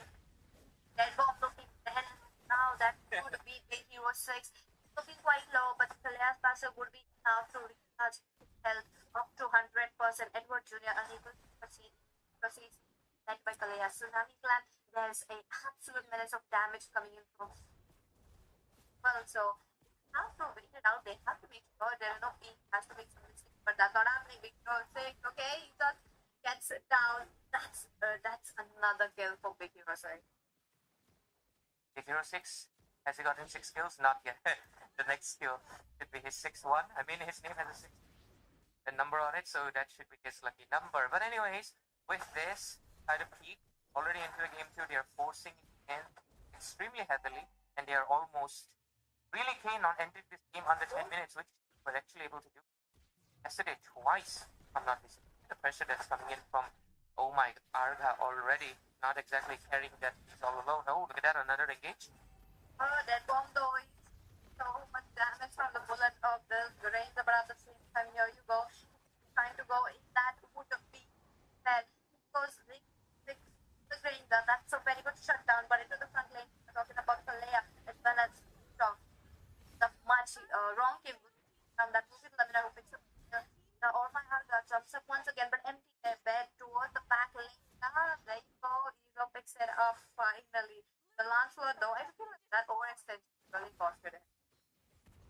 Dead bomb looking ahead now. That would be big Hero 6. Looking quite low, but Kalea's passive would be enough to recharge health up to 100%. Edward Jr. unable to proceed. Led by Kalea. Tsunami Clan, there's a absolute menace of damage coming in from. Well, so have to wait it out. They have to make sure there are no peak, has to make some mistakes, but that's not happening. Big Hero 6, okay, he just gets it down. That's another kill for Big Hero 6. Big Hero 6 Has he gotten 6 kills? Not yet. The next skill should be his 6-1. I mean, his name has a number on it, so that should be his lucky number. But anyways, with this kind of peak, already into the game 2, they are forcing it in extremely heavily, and they are almost really keen on ending this game under 10 minutes, which we're actually able to do yesterday twice. I'm not listening. The pressure that's coming in from, oh my, Arga already not exactly carrying that he's all alone. Oh, look at that, another engage. That bomb though is so much damage from the bullet of the range, but at the same time, here you go, trying to go in that would be bad because the range, that's a very good shutdown, but into the front lane, we're talking about Kalea as well as Strong. The much wrong game from that movie, Lamina who picks up the all my heart jumps up once again, but empty their bed towards the back lane. There you go, Ezo picks it up finally. The Lancelot though, I feel like that overextension really costed him.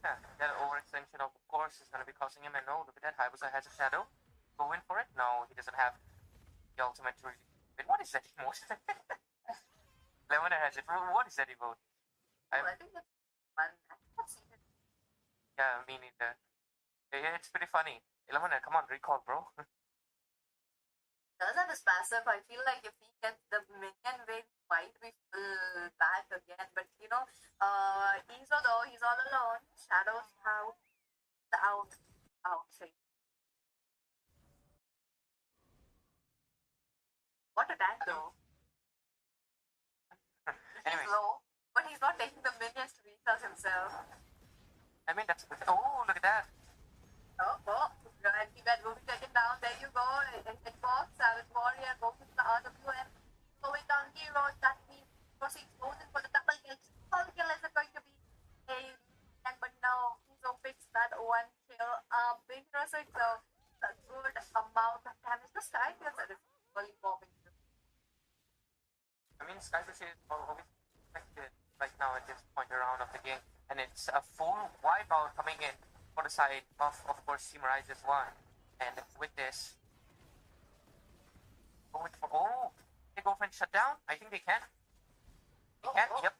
Yeah, that overextension of course is going to be costing him. And no, look at that, Hayabusa has a shadow. Go in for it. No, he doesn't have the ultimate to really. What is that emote? Lemona has it. What is that emote? I think it's fun. I haven't seen it. Yeah, me neither. It's pretty funny. Lemona, come on, recall, bro. Does have his passive. I feel like if he gets the minion wave, might be full back again. But you know, Ezo though, he's all alone. Shadows out. What a tank though. Anyways, He's low, but he's not taking the minions to recharge himself. I mean, that's good. Oh, look at that. And he will be taken down. There you go. It works. Savage Warrior goes into the RWM. Going down heroes. That means proceeds goes in for the double kill. Double kill is going to be a but now Ezo picks that one kill. Big Rosette, so a good amount of damage. The Sky feels that it's really bombing through. I mean, Skyfish is always expected right now at this point around of the game, and it's a full wipeout coming in for the side of course, Team Rises 1. And with this, they go for a shutdown? I think they can. They can, yep.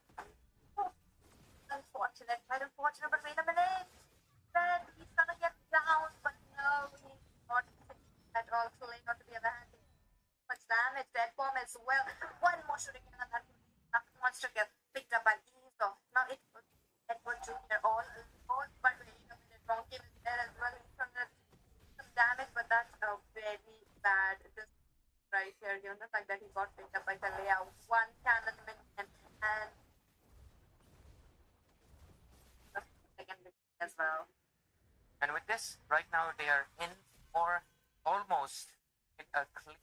Unfortunate, quite unfortunate, but wait a minute. Then he's gonna get down, but no, he's not at all. Too late not to be at the hand. Much damage, dead bomb as well. One more shooting and that wants to get picked up by Ezo. Now it was Edward Jr. all alone, but wait a minute, wrong game is there as well. He's gonna some damage, but that's a very bad right here. You know, the fact that he got picked up by Kalea. One cannon minion and as well. And with this, right now they are in for almost a clean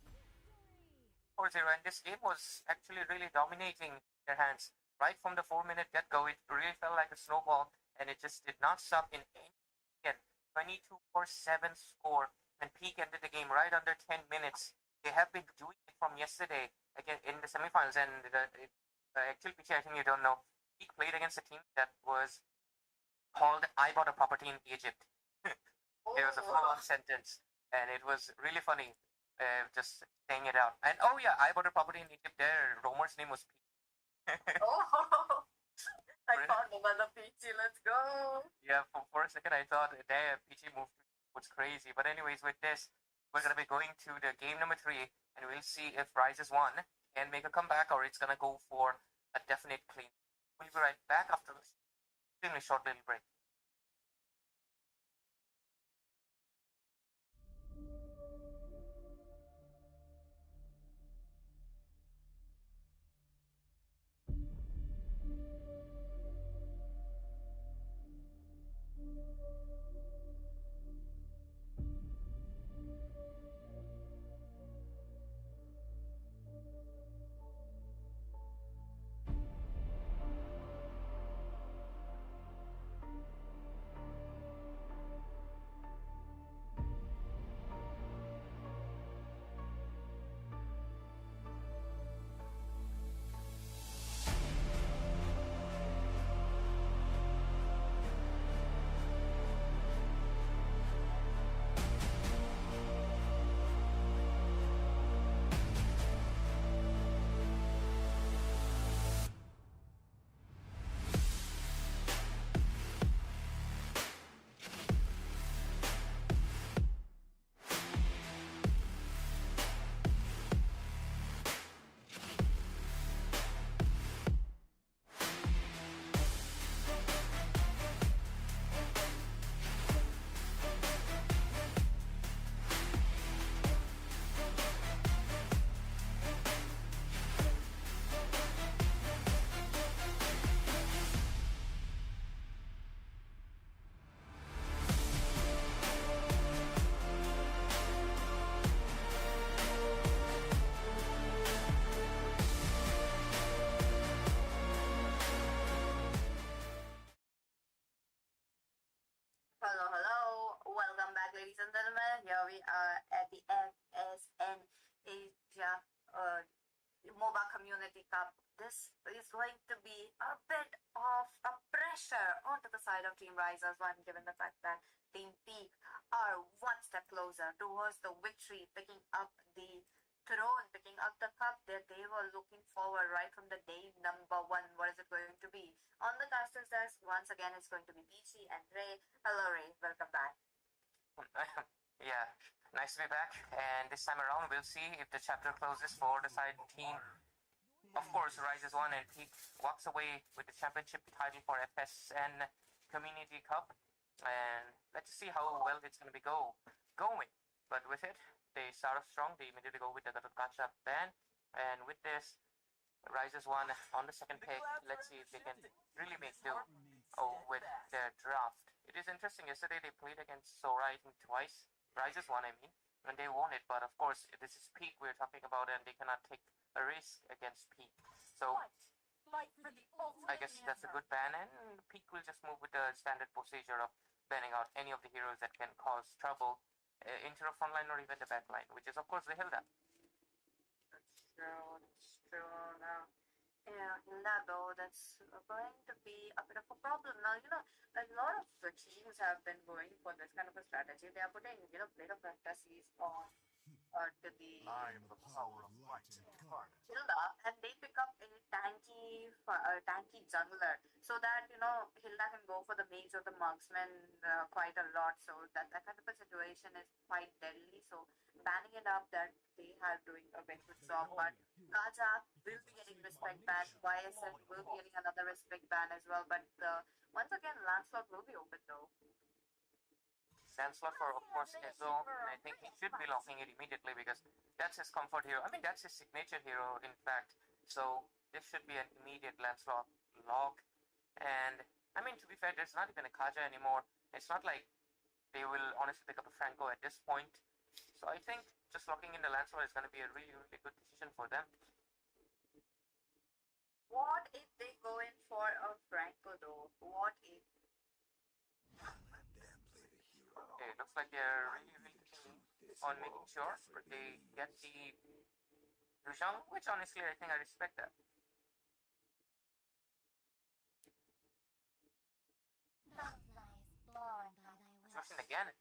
4-0, and this game was actually really dominating their hands. Right from the 4-minute get-go, it really felt like a snowball, and it just did not stop in any. Again, 22-7 score, and Peak ended the game right under 10 minutes. They have been doing it from yesterday, again, in the semifinals, and actually, I think you don't know, Peak played against a team that was called I Bought a Property in Egypt. It was a full-on sentence, and it was really funny, just saying it out. And oh yeah, I Bought a Property in Egypt. Their roamer's name was Pete. I found another Peachy. Let's go. Yeah, for a second I thought, damn, Peachy moved was crazy. But anyways, with this, we're gonna be going to the game number 3, and we'll see if Rises 1 can make a comeback or it's gonna go for a definite clean. We'll be right back after this extremely short little break. back, ladies and gentlemen. Here we are at the FSN Asia Moba Community Cup. This is going to be a bit of a pressure onto the side of Team Risers One, given the fact that Team Peak are one step closer towards the victory, picking up the throne, picking up the cup that they were looking forward right from the day number one. What is it going to be? On the casters desk, once again, it's going to be Peachy and Ray. Hello, Ray. Welcome back. Yeah, nice to be back. And this time around, we'll see if the chapter closes for the side team. Of course, Rises One and Peak walks away with the championship title for FSN Community Cup. And let's see how well it's going to be going. But with it, they start off strong. They immediately go with the Gacha ban. And with this, Rises One on the second pick. Let's see if they can really make do with their draft. It is interesting. Yesterday they played against Sora, I think twice. Rises One, I mean, and they won it. But of course, this is Peak we're talking about, and they cannot take a risk against Peak. So I guess that's a good ban, and Peak will just move with the standard procedure of banning out any of the heroes that can cause trouble into the front line or even the back line, which is of course the Hilda. That's true. Now, yeah, Hilda, though, that's going to be a bit of a problem. Now, a lot of the teams have been going for this kind of a strategy. They are putting, bit of fantasies on to the I am the power of light incarnate. Hilda, and they pick up a tanky jungler, so that Hilda can go for the mage or the marksman quite a lot. So that kind of a situation is quite deadly. So banning it up, that they are doing a very good job. But Kaja will be getting respect ban. YSL will be getting another respect ban as well. But once again, Lancelot will be open though. Lancelot for, of course, Ezo, and I think he should be locking it immediately because that's his comfort hero. I mean, that's his signature hero, in fact. So this should be an immediate Lancelot lock. And, I mean, to be fair, there's not even a Kaja anymore. It's not like they will honestly pick up a Franco at this point. So I think just locking in the Lancelot is going to be a really, really good decision for them. What if they go in for a Franco, though? What if? Okay, looks like they're really, really keen on making sure they get the Yuzhong, which honestly I think I respect that. Yuzhong again.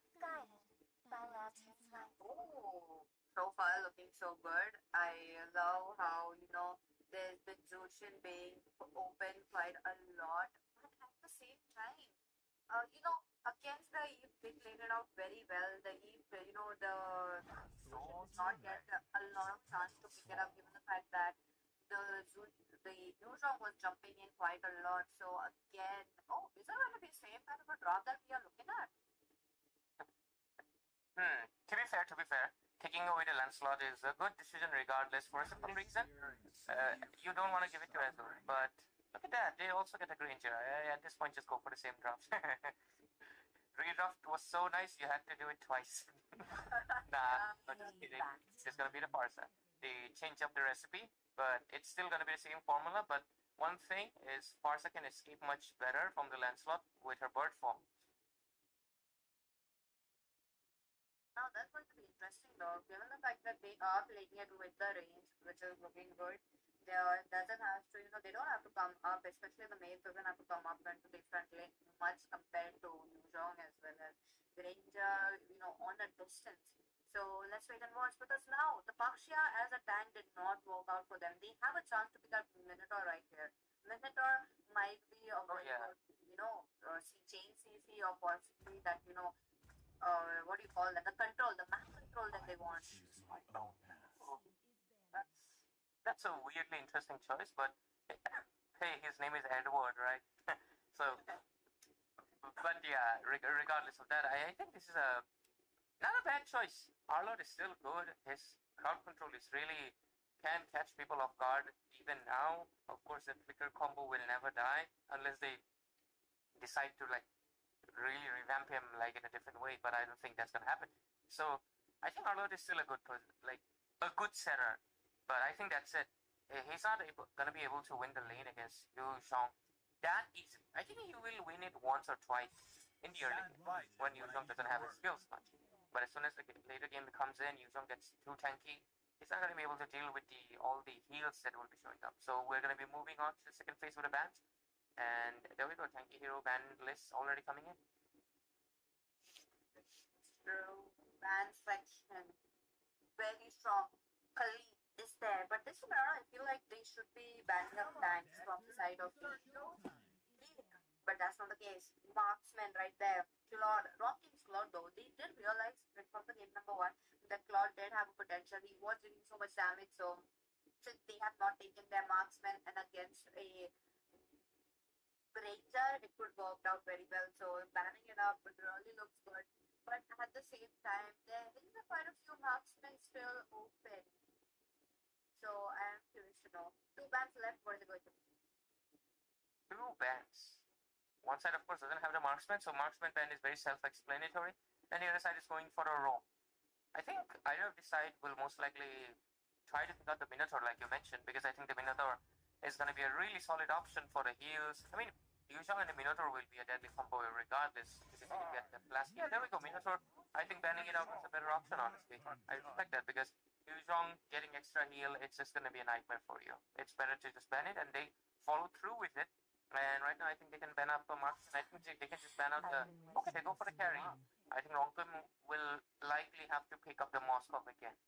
Oh, so far looking so good. I love how, there's been Jushin being open quite a lot. But at the same time, against the Eve, they played it out very well. The Eve, the Jushin did not get a lot of chance to pick it up, given the fact that the Yuzhong was jumping in quite a lot. So again, is there going to be the same kind of a drop that we are looking at? To be fair, taking away the Lancelot is a good decision regardless for a simple reason. You don't want to give it to Ezo, but look at that, they also get a Granger. At this point, just go for the same draft. Redraft was so nice, you had to do it twice. Nah, not just kidding. It's gonna be the Parsa. They change up the recipe, but it's still gonna be the same formula. But one thing is, Parsa can escape much better from the Lancelot with her bird form. Now that's going to be interesting though, given the fact that they are playing it with the range, which is looking good. It doesn't have to, they don't have to come up, especially the mage doesn't have to come up into the front lane much compared to Yuzhong as well as Granger, on a distance. So let's wait and watch, because now the Pakshia as a tank did not work out for them. They have a chance to pick up Minotaur right here. Minotaur might be a very good, chain CC or possibly that, what do you call that? The map control that they want. That's a weirdly interesting choice, but hey, his name is Edward, right? So, but yeah, regardless of that, I think this is not a bad choice. Arlott is still good. His crowd control is really can catch people off guard even now. Of course, the flicker combo will never die unless they decide to really revamp him in a different way, but I don't think that's gonna happen. So I think Arlott is still a good a good setter, but I think that's it. He's not gonna be able to win the lane against Yu Shong that easily. I think he will win it once or twice in the early game when Yuzhong doesn't have his skills much. But as soon as the later game comes in, Yuzhong gets too tanky. He's not going to be able to deal with all the heals that will be showing up. So we're going to be moving on to the second phase with the bans. And there we go, tanky hero ban list already coming in. True. Ban section. Very strong. Kali is there. But this time around, I feel like they should be banning up tanks from the side of the league. But that's not the case. Marksman right there. Claude. Wrong King's Claude though. They did realize right from the game number 1 that Claude did have a potential. He was doing so much damage. So since they have not taken their marksman and against a Ranger, it could work out very well. So banning it up really looks good. But at the same time, there is quite a few marksmen still open. So I am curious to know. 2 bans left. What is it going to be? 2 bans. One side, of course, doesn't have the marksman, so marksman ban is very self-explanatory. And the other side is going for a roam. I think either of the side will most likely try to pick out the Minotaur, like you mentioned, because I think the Minotaur is going to be a really solid option for the heals. I mean, Yuzhong and the Minotaur will be a deadly combo regardless, because if you can get the blast. Yeah, there we go, Minotaur. I think banning it out is a better option, honestly. I respect that, because Yuzhong getting extra heal, it's just going to be a nightmare for you. It's better to just ban it, and they follow through with it. And right now, I think they can ban up a marksman. I think they can just ban out the... Okay, they go for the carry. I think Ronkum will likely have to pick up the Moskov again.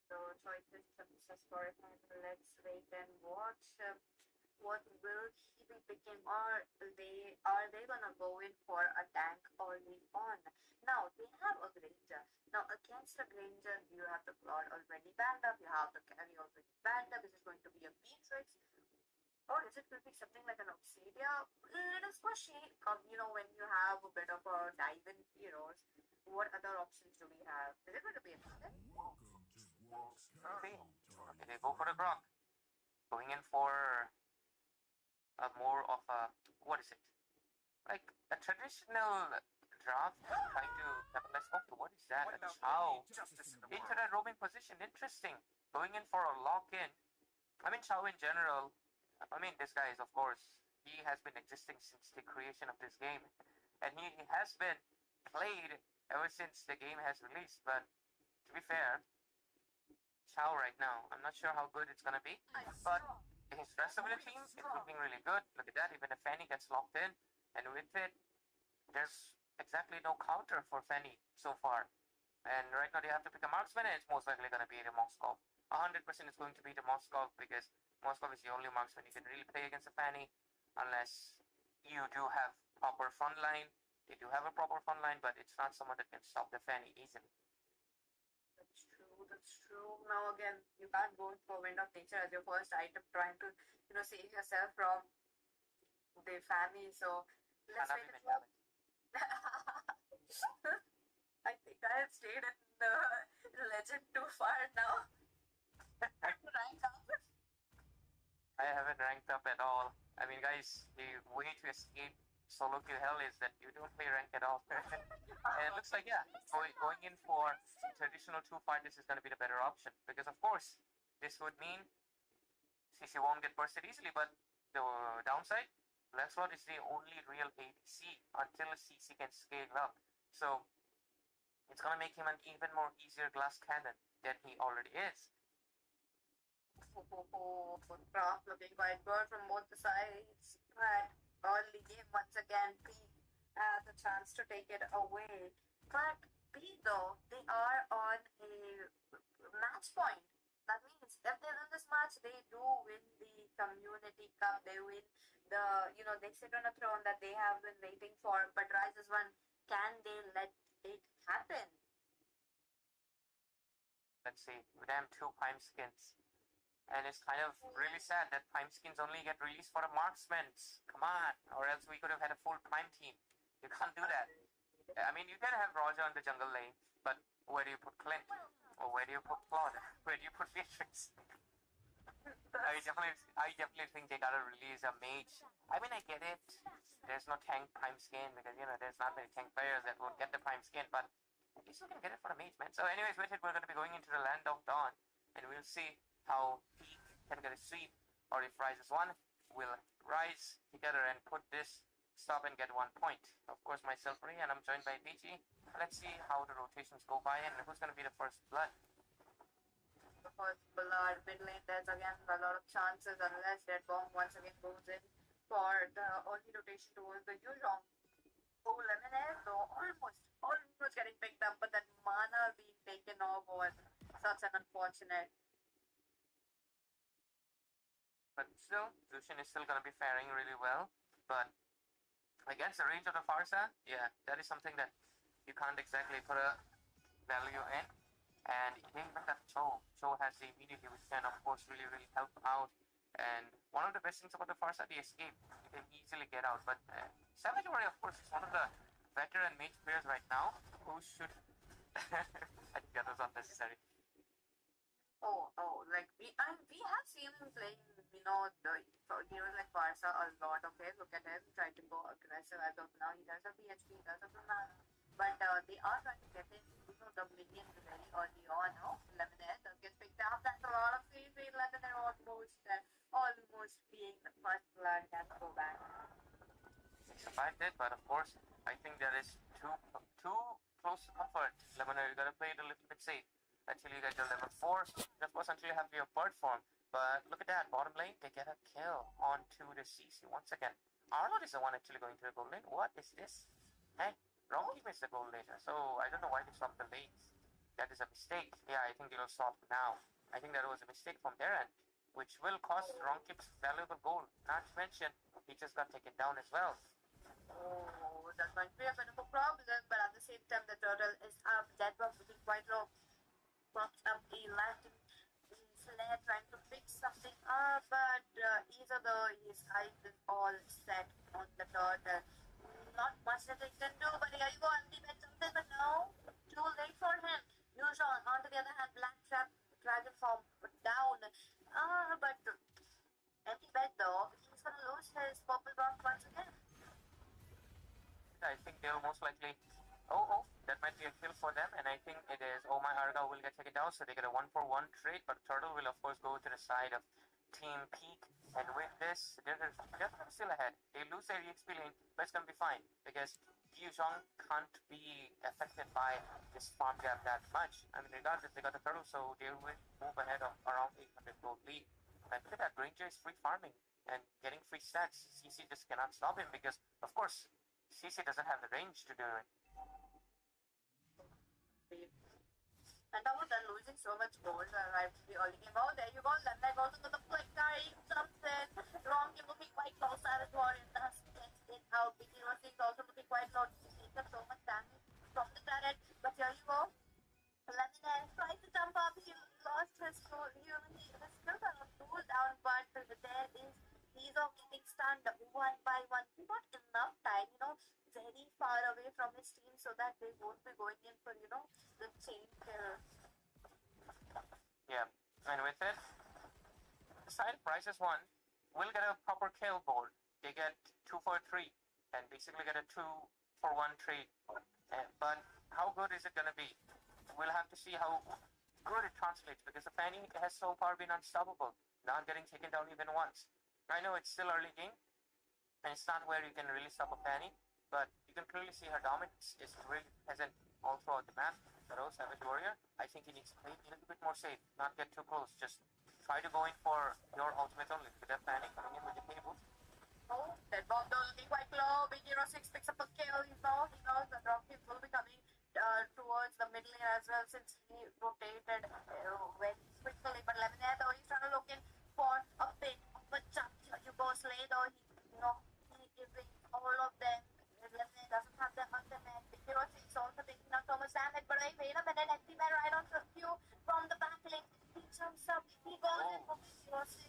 So choices for him. Let's wait and watch. What will he be picking, or are they gonna go in for a tank early on? Now they have a Granger. Now against a Granger, you have the Claude already banned up, you have the carry already banned up. Is it going to be a Beatrix, or is it going to be something like an Obsidia? It is squishy. You know, when you have a bit of a dive in heroes, what other options do we have? Is it going to be a Beatrix? Okay, they go for the Grok. Going in for more of a, what is it? Like a traditional draft, trying to capitalize. Okay, what is that? A Chow into that roaming position. Interesting. Going in for a lock-in. I mean, Chow in general. I mean, this guy is, of course, he has been existing since the creation of this game, and he has been played ever since the game has released. But to be fair, Chow right now, I'm not sure how good it's gonna be, but his rest of the team is looking really good. Look at that, even if Fanny gets locked in, and with it, there's exactly no counter for Fanny so far. And right now they have to pick a marksman, and it's most likely going to be the Moskov. 100% it's going to be the Moskov, because Moskov is the only marksman you can really play against a Fanny, unless you do have proper front line. They do have a proper front line, but it's not someone that can stop the Fanny easily. That's true. That's true. Now again, you can't go for Wind of Nature as your first item, trying to save yourself from the family. So let's wait and watch. I think I have stayed in the legend too far now. Rank up. I haven't ranked up at all. I mean, guys, the way to escape solo kill hell is that you don't play rank at all. And it looks like, yeah, going in for traditional 2 fighters is going to be the better option, because of course this would mean CC won't get bursted easily, but the downside, Lancelot is the only real ADC until CC can scale up, so it's going to make him an even more easier glass cannon than he already is. Craft looking quite good from both the sides. But early game once again, P has a chance to take it away. But P though, they are on a match point. That means if they win this match, they do win the Community Cup. They win they sit on a throne that they have been waiting for. But Rise is one. Can they let it happen? Let's see, we have 2 Prime skins. And it's kind of really sad that Prime skins only get released for the marksmen. Come on, or else we could have had a full Prime team. You can't do that. I mean, you can have Roger on the jungle lane, but where do you put Clint? Or where do you put Claude? Where do you put Beatrix? I definitely think they gotta release a mage. I mean, I get it. There's no tank Prime skin, because, there's not many tank players that will get the Prime skin, but at least you can get it for a mage, man. So anyways, with it, we're going to be going into the Land of Dawn, and we'll see how he can get a sweep, or if Rise is one, will rise together and put this stop and get 1 point. Of course, myself, Ray, and I'm joined by BG. Let's see how the rotations go by and who's going to be the first blood. The first blood, mid lane, there's again a lot of chances unless Dead Bomb once again goes in for the early rotation towards the Yuzhong. Oh, Lemonade, though, almost getting picked up, but that mana being taken off was such an unfortunate. But still, Lucian is still going to be faring really well. But against the range of the Farsa, yeah, that is something that you can't exactly put a value in. And even that Cho has the immunity, which can, of course, really help out. And one of the best things about the Farsa, the escape, you can easily get out. But Savage Warrior, of course, is one of the veteran mage players right now who should. I think that was unnecessary. Like we have seen him playing, the heroes like Farsa a lot. Okay, look at him trying to go aggressive as of now. He does have PHP, he does have the mana, but they are trying to get in, the minions very early on. No, Lemonade does get picked up. That's a lot of CC. Lemonade almost being the first blood has to go back. He survived it, but of course, I think there is too close to comfort. Lemonade, you gotta play it a little bit safe. Until you get to level 4, and of course until you have your bird form. But look at that, bottom lane, they get a kill onto the CC once again. Arnold is the one actually going to the gold lane. What is this? Hey, wrong team is the gold laner, so I don't know why they swapped the lanes. That is a mistake. Yeah, I think they will swap now. I think that was a mistake from their end, which will cost wrong team's valuable gold. Not to mention, he just got taken down as well. Oh, that might be a bit of a problem, but at the same time, the turtle is up. Dead Bomb looking quite low. Pops up a lantern Slayer trying to fix something up, but either his eyes is all set on the turtle. Not much that he can do, but here you go, ultimate something, but no, too late for him. Yuzhong, on the other hand, Black Trap, Dragon Form down. But empty bed though, he's gonna lose his purple rock once again. I think they'll most likely. That might be a kill for them, and I think it is. Oh, my Arga will get taken down, so they get a 1-for-1 trade, but Turtle will, of course, go to the side of Team Peak, and with this, they're still ahead. They lose their EXP lane, but it's going to be fine, because Yuzhong can't be affected by this farm gap that much. I mean, regardless, they got the Turtle, so they will move ahead of around 800 gold lead. And look at that, Granger is free farming and getting free stats. CC just cannot stop him, because, of course, CC doesn't have the range to do it. And that was then losing so much gold right to the early game. Oh, there you go. Lemonade goes into the flick guy. Something wrong. Game looking quite low. Savage Warrior does get in out. BG Rossi is also looking quite low. Taking up so much damage from the turret. But here you go. Lemonade tries to jump up. He lost his skill. His skills are on cooldown, but he's all getting stunned one by one. He got enough time, very far away from his team so that they won't be going in for, the chain kill. Yeah, and with it, the side Prices one will get a proper kill board. They get 2 for 3 and basically get a 2-for-1 trade. But how good is it going to be? We'll have to see how good it translates, because the Fanny has so far been unstoppable, not getting taken down even once. I know it's still early game, and it's not where you can really stop a Fanny, but you can clearly see her dominance is really present all throughout the map. Pero Savage Warrior, I think he needs to play a little bit more safe, not get too close. Just try to go in for your ultimate only. With that Fanny coming in with the cable. Oh, Dead Bomb though looking quite low. BG06 picks up a kill. He knows the drop kill will be coming towards the middle lane as well, since he rotated very quickly. But Lemonade though, he's trying to look in for a bit of a jump. You go Slay though, he giving all of them. Lemonade doesn't have the ultimate. BG06 is also taking out so much damage, but wait a minute, empty man right on you from the back lane. He jumps up, he goes in for BG06.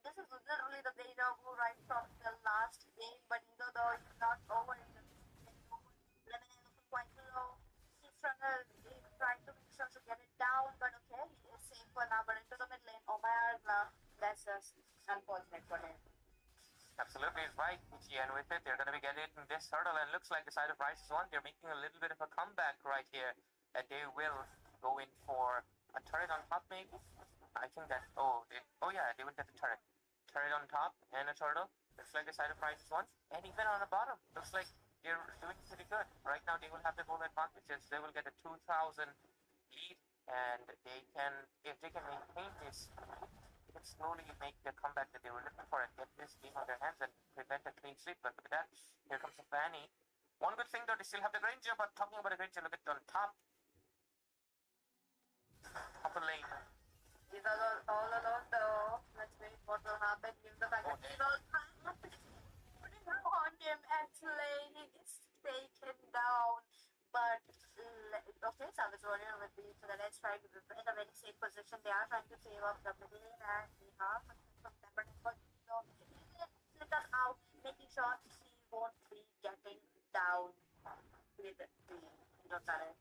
This is literally the deja vu right from the last game, but either though he's not over, Lemonade looking quite low. He's trying to make sure to get it down, but okay, he is safe for now. But into the mid lane, oh my God, that's just unfortunate for him. Absolutely is right, and with it, they're going to be getting this hurdle, and it looks like the side of Prices one, they're making a little bit of a comeback right here, and they will go in for a turret on top maybe. I think that, they would get the turret on top and a turtle. Looks like the side of prizes won. And even on the bottom, looks like they're doing pretty good. Right now, they will have the goal advantages. They will get a 2,000 lead, and they can, if they can maintain this, they can slowly make the comeback that they were looking for and get this game on their hands and prevent a clean sweep. But look at that. Here comes the Fanny. One good thing though, they still have the Granger, but talking about the Granger, look at on top. Upper lane. He's all alone though. Let's wait what will happen. Given the fact that he's all putting on him and Slay, he gets taken down. But okay, Savage Warrior with the so the Reds trying to be in a very safe position. They are trying to save up the middle and we have from them, but so split us out, making sure he won't be getting down with the turret.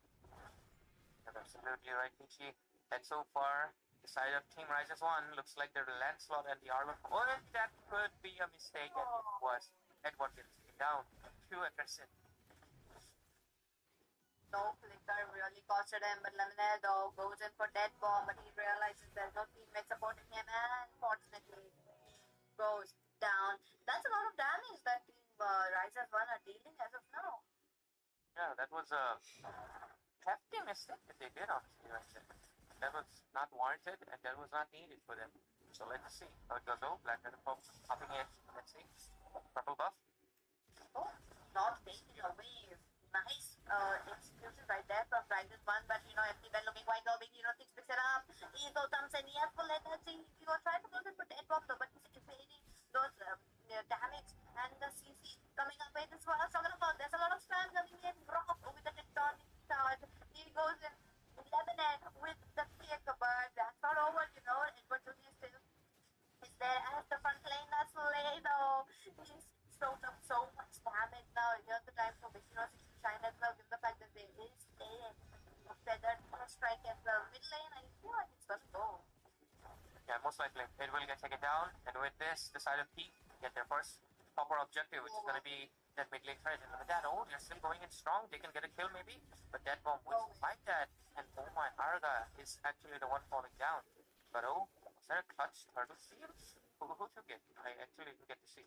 That's absolutely right, Michi. And so far, the side of Team Rises 1 looks like they're Lancelot and the Argon. Oh, that could be a mistake, and it was. Edward gets taken down. Too aggressive. No flicker really costed him, but Lemonade though goes in for dead bomb, but he realizes there's no teammate supporting him, and unfortunately he goes down. That's a lot of damage that Team Rises 1 are dealing as of now. Yeah, that was a hefty mistake that they did, honestly. That was not warranted, and that was not needed for them. So let's see how it goes. Oh, Black Rider popping in. Let's see. Purple buff. Oh, not taking away. Nice execution right there from Rises 1, but empty bell looking quite low. Big Hero 6 picks it up. Ego comes in, he has full energy. He was trying to go in for dead bomb though, but he's evading those damage, and the CC coming up with this one. I was talking about there's a lot of spam coming in. Rock with the tectonic charge. He goes in. Lemonade with the kick, but that's not over, Edward Jr. still is there as the front lane as Slay though. He's soaked up so much damage now. Here's the time for Big Hero 6 to shine as well, given the fact that there is a feathered strike as well. Mid lane, I feel like it's gonna go. Yeah, most likely. It will get taken down, and with this, the side of P get their first proper objective, which is going to be that mid lane threat. And look at that, oh, they're still going in strong. They can get a kill maybe, but that bomb will fight that. And oh my, Arga is actually the one falling down. But oh, is that a clutch turtle seal? Who took it? I actually didn't get to see.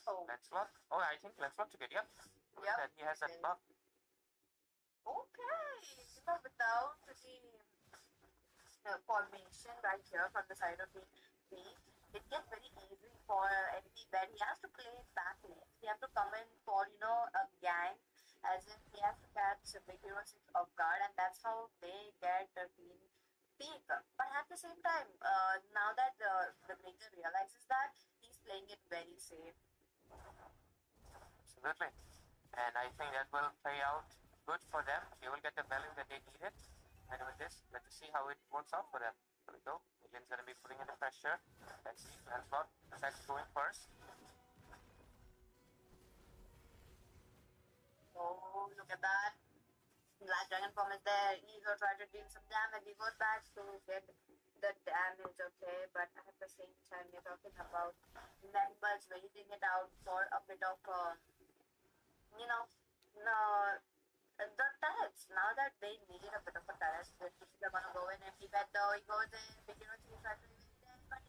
Oh. Lancelot? Oh, I think Lancelot took it, yep. Yep. That he has that buff. Okay, without the formation right here from the side of the P, it gets very easy for NP Ben. He has to play back lanes. He has to come in for, a gang, as in he has to catch Big Hero 6 off guard, and that's how they get the team peak. But at the same time, now that the Granger realizes that, he's playing it very safe. Absolutely. And I think that will play out good for them. They will get the value that they needed. And with this, let's see how it works out for them. Here we go. Millian's going to be putting in the pressure. Let's see. Lancelot is actually going first. Oh, look at that. Black Dragon Form is there. Ego tried to deal some damage. He goes back to get the damage, okay? But at the same time, you're talking about members waiting it out for a bit of, the turrets. Now that they need a bit of a turret, they're going to go in empty bed though. He goes in. Big Hero 3 tries to leave there, but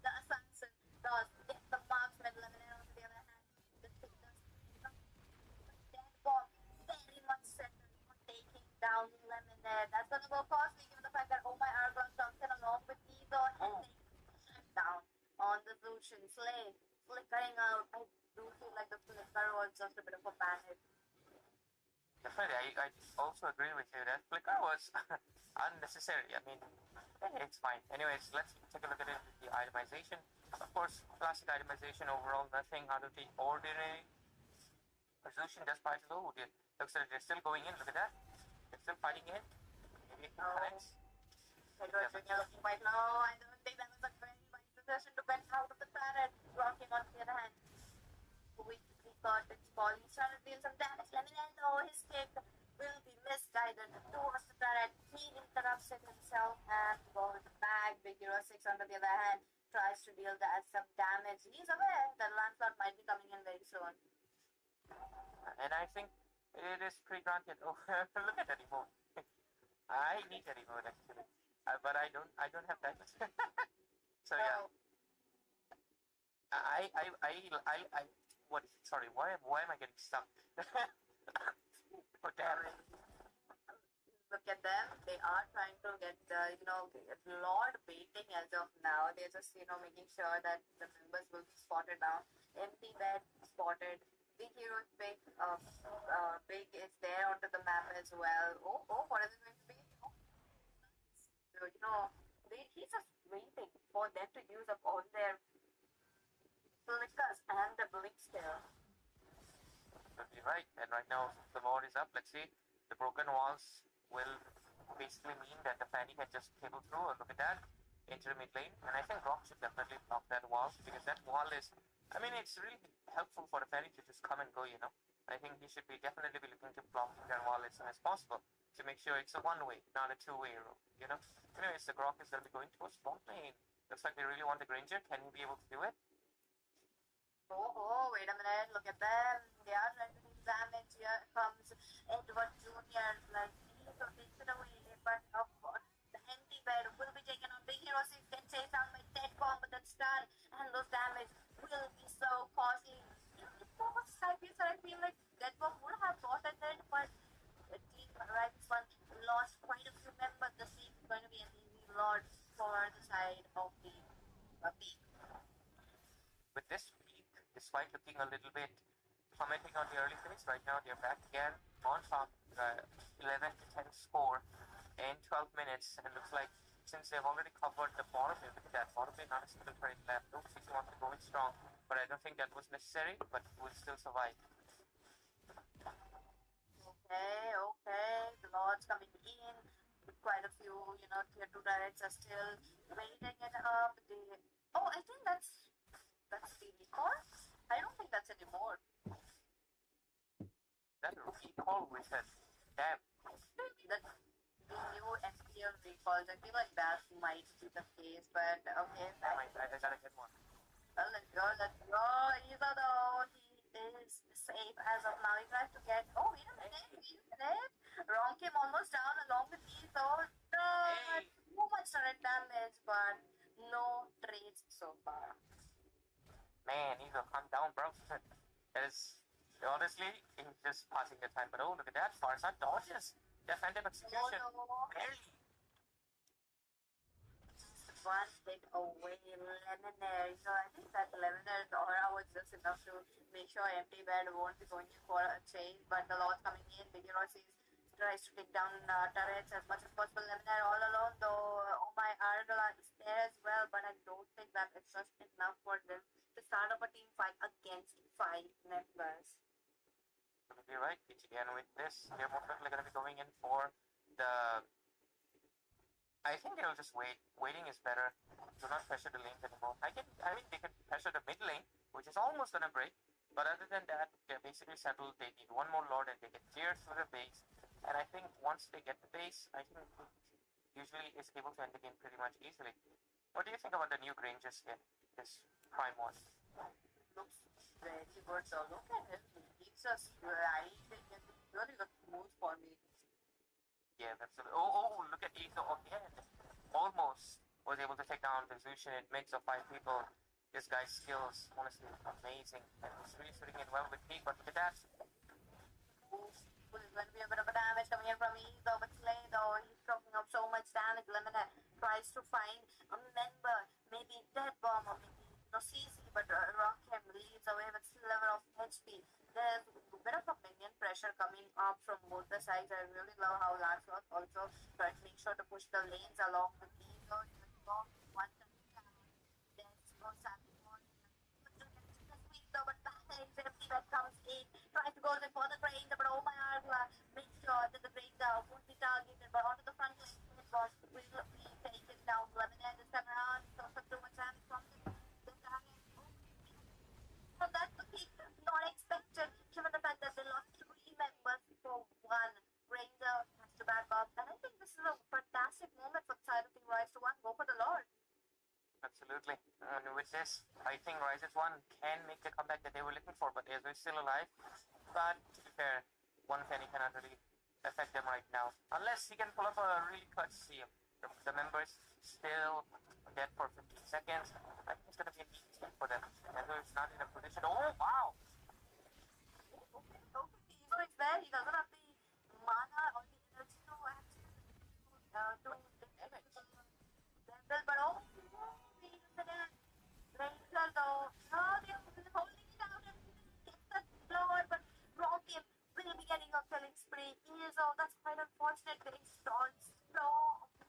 the assassin does get the marksman eliminated on the other hand. Bomb very much centered for taking down Lemonade. That's gonna go costly given the fact that oh my Argon comes in along with Ego and takes down on the Lucian Slay. Flickering out. I do feel like the flicker was just a bit of a panic. Definitely, I also agree with you that flicker was unnecessary. I mean, it's fine. Anyways, let's take a look at it with the itemization. Of course, classic itemization overall, nothing out of the ordinary. Resolution does fight low. Looks like they're still going in. Look at that. They're still fighting in. Maybe it connects. Edward Jr. looking quite low. I don't think that was a very wise decision to get out of the turret. Rocking on the other hand. We thought it's falling. He's trying to deal some damage. Lemonade though, his kick will be misguided towards the turret. He interrupts it himself and goes back. Big Hero 6 on the other hand tries to deal some damage. He's aware that Lancelot might be coming in very soon. And I think it is pre-granted. Oh, look at that emote. I need that emote actually, but I don't have that. So yeah. what? Sorry, why am I getting stuck? Oh, damn it. Look at them. They are trying to get the, Lord baiting as of now. They're just, making sure that the members will be spotted now. Empty bed spotted. Big hero is big. Big is there onto the map as well. Oh, what is it going to be? Oh, so, he's just waiting for them to use up all their flickers and the blink still. Could be right. And right now the Lord is up. Let's see. The broken walls will basically mean that the Fanny can just cable through. Look at that. Into the mid lane. And I think Rock should definitely block that wall, because that wall is, I mean, it's really helpful for the Fanny to just come and go, I think he should definitely be looking to block that wall as soon as possible to make sure it's a one-way, not a two-way road. Anyways, the Grok is going to be going towards bot lane. Looks like they really want the Granger. Can he be able to do it? Oh, wait a minute. Look at them. They are trying to do damage. Here comes Edward Jr. Like, so takes it away. But the empty bed will be taken on. Big Hero 6 can chase down my dead bomb with that stun. And those damage will be so costly. It's so much cycles that I feel like dead bomb would have gotten it. But the team right one lost quite a few members. The team is going to be an easy lot for the side of the peak. With this peak, despite looking a little bit plummeting on the early phase, right now they're back again on top, 11 to 10 score in 12 minutes, and looks like since they've already covered the bottom lane, look at that, bottom lane not a single trade left. Oops, he wants to go in strong, but I don't think that was necessary, but will still survive. Okay, the Lord's coming in. Quite a few, tier 2 turrets are still waiting it up. I think that's the recall? I don't think that's anymore. That recall with it. Damn. The new FPL recalls, I feel like that might be the case, but okay. I gotta get one. Well, let's go. Either though, he is safe as of now. He tries to get. Oh, wait a minute. Wrong came almost down along with Etho. Hey. Too much turret damage, but no trades so far. Man, Ego, calm down, bro. That is, honestly, he's just passing the time. But oh, look at that. Farsad dodges. Defensive execution. No. Barely. One hit away, Lemonade. So I think that Lemonade's aura was just enough to make sure empty bed won't be going in for a change. But the Lord's coming in. Big Hero tries to take down turrets as much as possible. Lemonade all alone, though. Oh my, Argala is there as well. But I don't think that it's just enough for them to start up a team fight against 5 members. You're right, and with this, they're most likely going to be going in for the... I think they'll just wait. Waiting is better. Do not pressure the lanes anymore. I mean, they can pressure the mid lane, which is almost going to break. But other than that, they're basically settled. They need one more Lord and they get cleared through the base. And I think once they get the base, I think usually is able to end the game pretty much easily. What do you think about the new Granger skin? This Prime one. Looks very good. So look at him. He's just riding and really looks smooth for me. Yeah, absolutely. Oh, look at Etho again. Almost was able to take down the Zushin in midst of 5 people. This guy's skills, honestly, amazing. And he's really fitting in well with me, but look at that. There's going to be a bit of a damage coming in from Etho, but Slay, though, he's talking up so much damage. Lemonade tries to find a member, maybe Dead Bomb, or maybe CC, but Rockham leads away with still level of HP. There's a bit of a minion pressure coming up from both the sides. I really love how Lancelot also tries to make sure to push the lanes along with Etho. One there's no Sammy but Batman empty that comes in, tries to go in for the Granger, but oh my Argla, make sure that the Granger won't be targeted, but onto the front lane, it was will be taken down. Lemonade this time around, so too much damage from the target. So that's the peak, not expected, given the fact that they lost 3 members for 1. Granger has to back up, and I think this is a fantastic moment for the side of the Rise to 1, go for the Lord. Absolutely. And with this, I think Rises 1 can make the comeback that they were looking for, but they're still alive. But to be fair, one Penny cannot really affect them right now. Unless he can pull up a really clutch seal. The members still dead for 15 seconds. I think it's going to be an easy step for them. Ezo is not in a position. Oh, wow! Okay, so it's there. He doesn't have the mana or the energy to actually do damage. But oh, wait a minute. Rachel though, no, they're holding it out and get the blower, but Rocky will be getting a killing spree. So that's quite unfortunate. They stalled so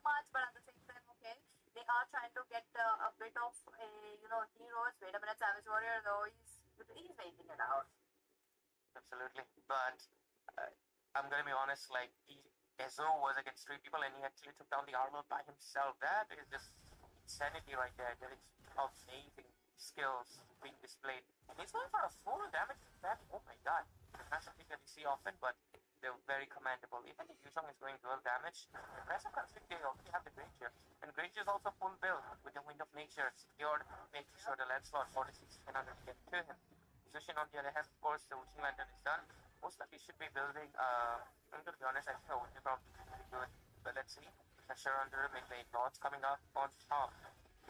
much, but at the same time, okay, they are trying to get a bit of a heroes. Wait a minute, Savage Warrior though, he's waiting it out. Absolutely. But I'm going to be honest, like, Ezo was against 3 people and he actually took down the armor by himself. That is just insanity right there. That is amazing skills being displayed. And he's going for a full damage attack. Oh my god. It's not something that you see often, but they're very commendable. Even if Yuzhong is going dual damage, the rest of conflict they already have the Granger. And Granger is also full build with the Wind of Nature secured, making sure the Lancelot 46 cannot get to him. Zushin on the other hand, of course, the Wishing Lantern is done. Most likely should be building, I'm going to be honest, I think I would be probably pretty good. But let's see. Pressure under mid-lane. Lord's coming up on top.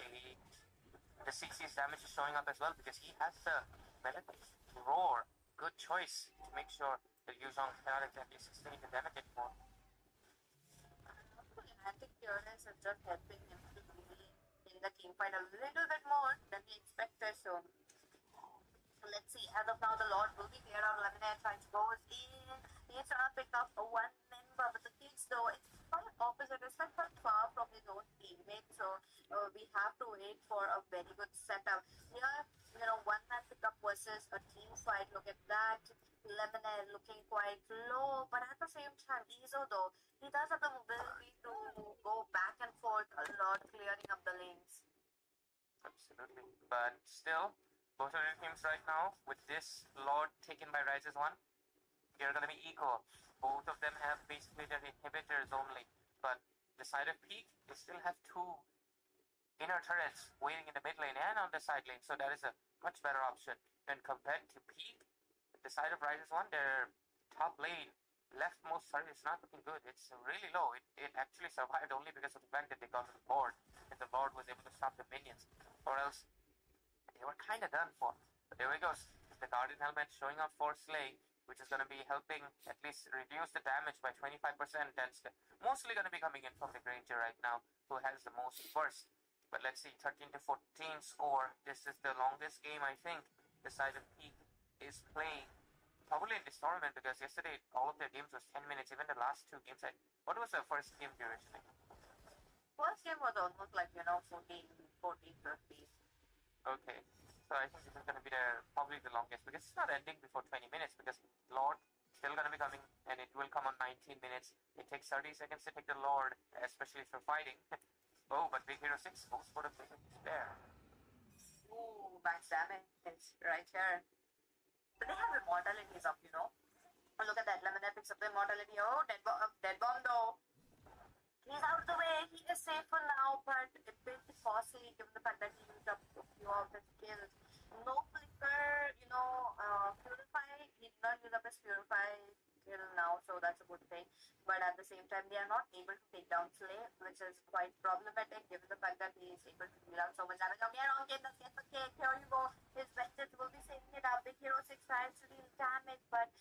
The CC's damage is showing up as well because he has the Melodic Roar. Good choice to make sure that Yuzhong cannot exactly sustain the damage anymore. I think Pureness is just helping him to be in the team fight a little bit more than we expected. So let's see. As of now, the Lord will be here. Our Lemonade tries goes in. He's trying to pick up one member, but the kids though, it's quite opposite. It's like quite far from his own teammate. So we have to wait for a very good setup. Here, one man pickup versus a team fight. Look at that. Lemonade looking quite low, but at the same time, Izo though, he does have the mobility to go back and forth a lot, clearing up the lanes. Absolutely. But still, both of the teams right now, with this Lord taken by Rises 1, they're going to be equal. Both of them have basically their inhibitors only. But the side of Peak, they still have 2 inner turrets waiting in the mid lane and on the side lane. So that is a much better option. And compared to Peak, the side of Rises 1, their top lane, leftmost turret is not looking good. It's really low. It actually survived only because of the fact that they got the Lord. And the Lord was able to stop the minions. Or else, they were kind of done for. But there we go. The Guardian Helmet showing up for Slay, which is going to be helping at least reduce the damage by 25%. That's mostly going to be coming in from the Granger right now, who has the most burst. But let's see, 13 to 14 score. This is the longest game, I think, the side of Peak is playing. Probably in this tournament, because yesterday all of their games was 10 minutes. Even the last 2 games, what was the first game duration? First game was almost like 14, 50. Okay, so I think this is going to be probably the longest, because it's not ending before 20 minutes, because Lord still going to be coming, and it will come on 19 minutes. It takes 30 seconds to take the Lord, especially if you're fighting. Oh, but Big Hero 6 goes for the Blazing Despair. Ooh, max damage right here. But they have immortalities up, Oh, look at that. Lemonade picks up the immortality. Oh, dead bomb though. He's out of the way. He is safe for now, but a bit costly given the fact that he used up a few of his skills. No flicker, purify. He did not use up his purify skill now, so that's a good thing. But at the same time, they are not able to take down Slay, which is quite problematic given the fact that he is able to deal out so much damage. Let's get the cake. Here you go. His vengeance will be saving it up. Big Hero 6 tries to deal damage, but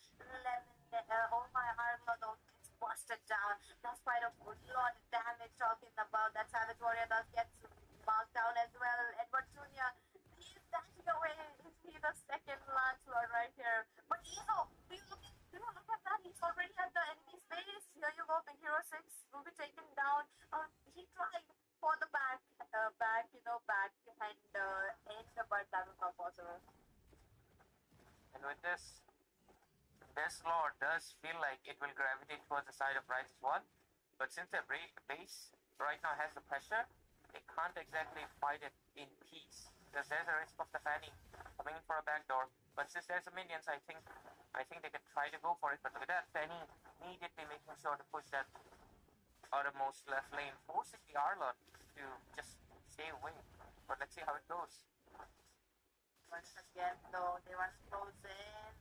oh my armor though gets busted down. That's quite a good lot of damage talking about. That Savage Warrior does get marked down as well. Edward Jr. He's dashing away. He's the second Lancelot right here. But Izo, do you look at that? He's already at the enemy space. Here you go. Big Hero 6 will be taken down. He tried for the back and end, but that was not possible. And with this Lord does feel like it will gravitate towards the side of Rises 1, but since their base right now has the pressure, they can't exactly fight it in peace, because there's a risk of the Fanny coming in for a backdoor. But since there's the minions, I think they can try to go for it. But look at that, Fanny immediately making sure to push that outermost left lane, forcing the Arlot to just stay away. But let's see how it goes. Once again, though, they want to close in.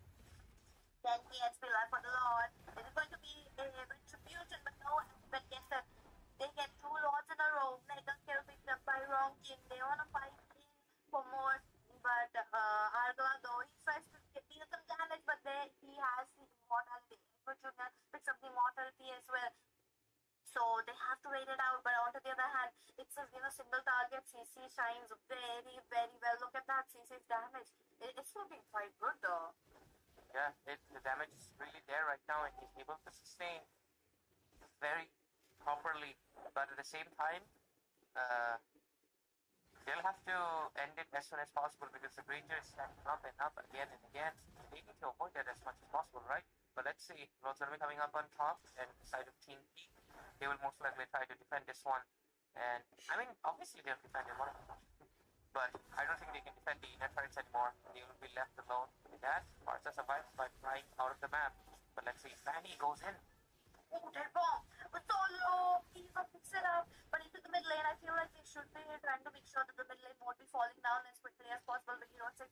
10 HP left for the Lord. It is going to be a retribution, but no, but they get 2 Lords in a row. Mega kill picked up by Ronki. it's a single target. CC shines very, very well. Look at that CC's damage. It's looking quite good though. Yeah, the damage is really there right now, and he's able to sustain very properly. But at the same time, they'll have to end it as soon as possible because the Granger is stacking up and up again and again. They need to avoid that as much as possible, right? But let's see. Rogue's going to be coming up on top, and side of Team P, they will most likely try to defend this one. And I mean, obviously they'll defend it, but I don't think they can defend the inner turrets anymore. They will be left alone with that. Barca survives by flying out of the map. But let's see, Fanny goes in. Oh, dead bomb! With solo! Eva picks it up, but into the mid lane, I feel like they should be trying to make sure that the mid lane won't be falling down as quickly as possible. The Hero 6,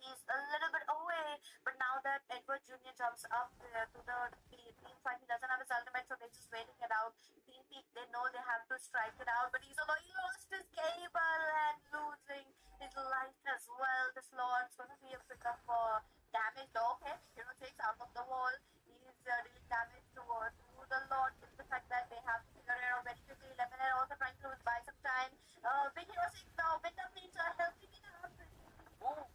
he's a little bit away, but now that Edward Jr. jumps up to the team fight, he doesn't have his ultimate, so they're just waiting it out. Team Peak, they know they have to strike it out, but he lost his cable and losing his life as well. This Lord's going to be a pickup for damage. Okay, Hero 6 out of the wall. He's dealing damage to the Lord, given the fact that they have to figure it out very quickly. Lemonade also trying to buy some time. Big Hero 6 now, Winter Fleets are helping it out. Oh,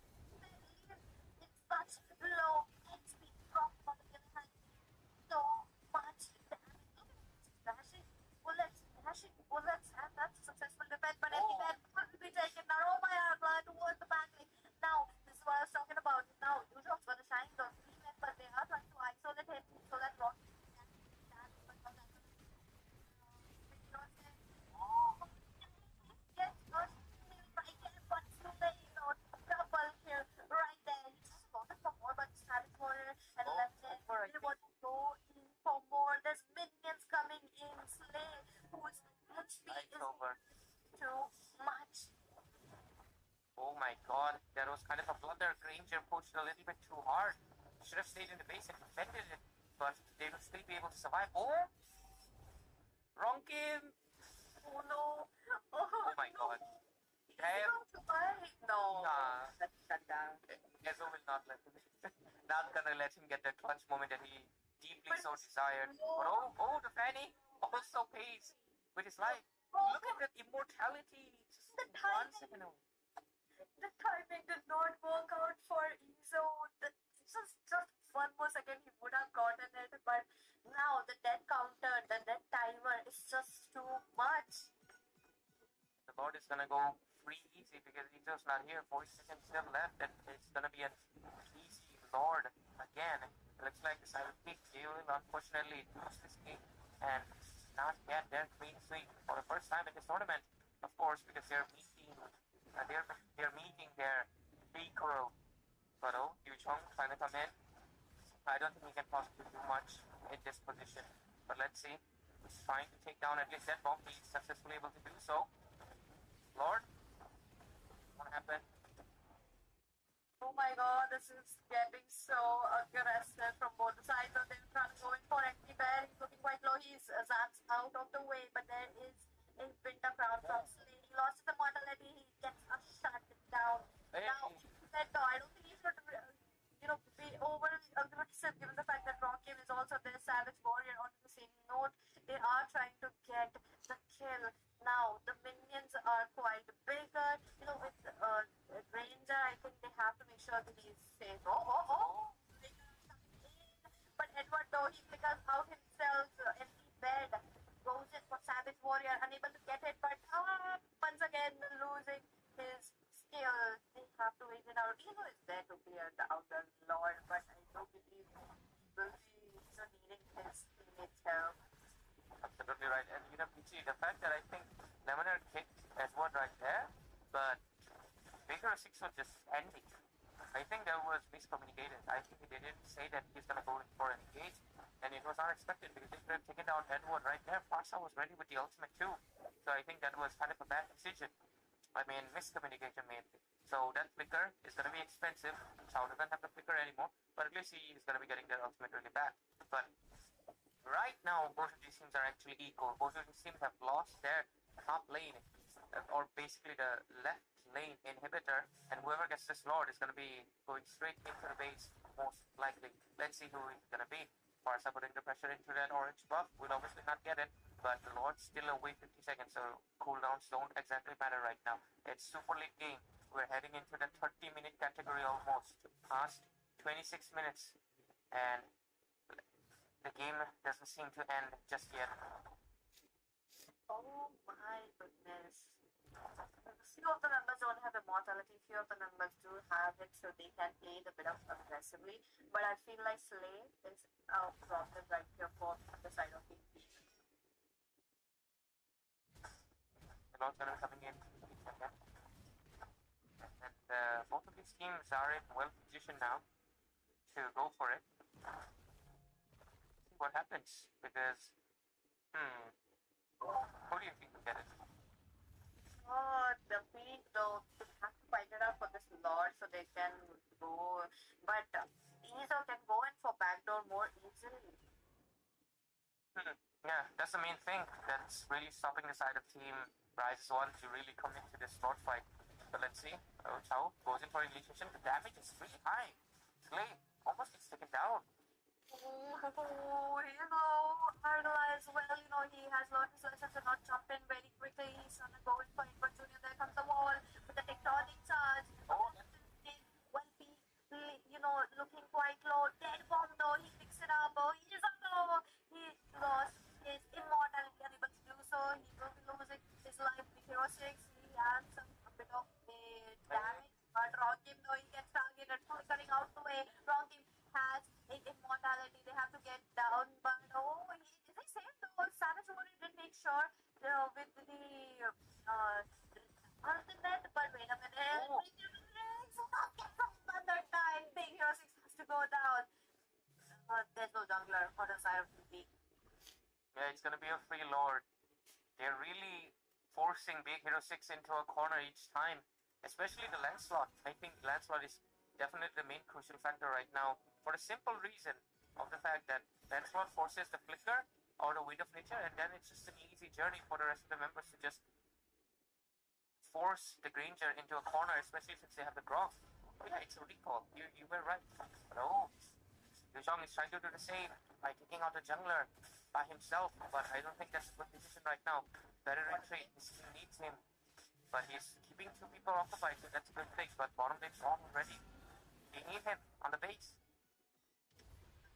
it's such low HP drop on the other hand. So much damage. Dashing bullets, and that's a successful defense, but every man will be taken now. Oh my god, towards the back lane. Now, this is what I was talking about. Now, Usopp's gonna shine those 3 men, but they are trying to isolate him so that Rock can stand. But now that's yes, right there, but too late. Double kill right there. He just wanted for more, but Savage Warrior and left it. They want to go in for more. There's minions coming in. Slay, whose HP is over. too much. Oh my god, that was kind of a blunder. Granger pushed a little bit too hard. Should have stayed in the base and defended it, but they will still be able to survive. Oh! Wrong game! Oh no! Oh my god. Damn. No. Nah. Let's shut down. Ezo will not let him. Not gonna let him get that clutch moment that he deeply so desired. But oh, the Fanny also pays with his life. Look at that immortality. The Just 1 second away. The timing did not work out for Ezo. Just 1 more second he would have gotten it, but now the death counter, the death timer is just too much. The Lord is gonna go free easy because Ezo's not here. 40 seconds still left, and it's gonna be an easy Lord again. It looks like the Silent Peak, they will unfortunately lose this game and not get their clean sweep for the first time in this tournament. Of course, because they're meeting their big crew. But Yu Chong trying to come in. I don't think he can possibly do much in this position. But let's see. He's trying to take down at least that bomb. He's successfully able to do so. Lord, what happened? Oh my god, this is getting so aggressive from both sides. So they're going for anti-bear. He's looking quite low. He's zapped out of the way, but there is a winter crown from Slay. He lost his immortality. He gets a shut down. Hey. Now, I don't think he should, be overly aggressive given the fact that Rocky is also their Savage Warrior on the same note. They are trying to get the kill. Now, the minions are quite bigger. With Ranger, I think they have to make sure that he's safe. Oh! But Edward, though, he figures out himself empty bed, goes in for Savage Warrior, unable to get it, but once again losing his skills. They have to wait it out. Ego is there to clear out the Lord, but I do believe he will be needing his teammates' help. Absolutely right. And Pichi, the fact that I think Lemonade kicked Edward right there, but Baker 6 was just ending. I think there was miscommunicated. I think they didn't say that he's gonna go in for an engage, and it was unexpected because they could have taken down Edward right there. Farsa was ready with the ultimate too. So I think that was kind of a bad decision. I mean, miscommunication mainly. So that flicker is going to be expensive. Chao doesn't have the flicker anymore, but at least he is going to be getting their ultimate really back. But right now, both of these teams are actually equal. Both of these teams have lost their top lane, or basically the left lane inhibitor, and whoever gets this Lord is going to be going straight into the base, most likely. Let's see who it's going to be. Farsa putting the pressure into that orange buff. Will obviously not get it. but the Lord's still away 50 seconds, so cooldowns don't exactly matter right now. It's super late game. We're heading into the 30-minute category almost, past 26 minutes, and the game doesn't seem to end just yet. Oh my goodness. Few of the members don't have immortality, few of the members do have it, so they can play it a bit of aggressively. But I feel like Slay is a problem right here for the side of the team. The Lord's gonna be coming in. And both of these teams are in well positioned now to go for it. See what happens, because who do you think will get it? Oh, the feet though, they have to fight it out for this Lord so they can go. But Ezo can go in for backdoor more easily. Yeah, that's the main thing that's really stopping the side of Team Rises 1 to really come into this Lord fight. So let's see. Chao goes in for elimination. The damage is really high. Slay almost gets taken down. Oh, Argyle as well, he has learned his lesson to not jump in very quickly. He's gonna go in for Input Junior. There comes the wall with the tectonic charge. Oh, Well, looking quite low. Dead bomb though, he picks it up. Oh, he is low. He lost his immortality, unable to do so. He will be losing his life. The Hero 6, he has a bit of damage. But Wrong Game though, he gets targeted, fully cutting out the way. Wrong Game has immortality. They have to get down, but is he safe though? Savage wanted to make sure with the ultimate, but wait a minute. Another time, Big Hero 6 has to go down. There's no jungler on the side of the peak. yeah, it's gonna be a free Lord. They're really forcing Big Hero 6 into a corner each time, especially the Lancelot. I think Lancelot is definitely the main crucial factor right now, for the simple reason of the fact that Lancelot forces the flicker or the Wind of Nature, and then it's just an easy journey for the rest of the members to just force the Granger into a corner, especially since they have the Grog. Oh yeah, it's a recall. You were right. But Yuzhong is trying to do the same by taking out the jungler by himself, but I don't think that's a good decision right now. Better retreat. His team needs him, but he's keeping two people occupied, so that's a good thing. But bottom lane's on already. They need him on the base.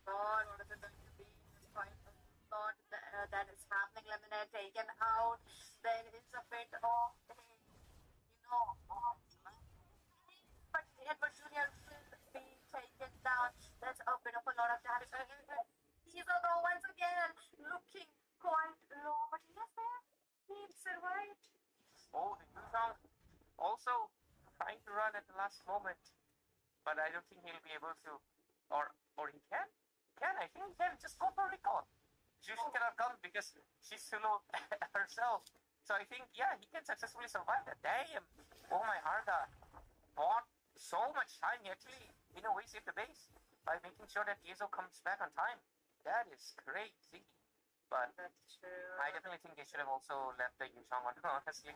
God, what is it going to be? Despite the thought that is happening, Lemonade taken out. There is a bit of but Edward Jr. will be taken down. There's a bit of a lot of damage. He's although once again looking quite low, but yes, he survived. Oh, the Yuzhong also trying to run at the last moment, but I don't think he'll be able to, or he can. I think he can. Just go for recall. Jushin cannot come because she's solo herself. So I think, yeah, he can successfully survive that. Damn. Oh my Harga bought so much time. He actually, in a way, saved the base by making sure that Ezo comes back on time. That is crazy. But That's true. I definitely think they should have also left the Yuzhong on, honestly.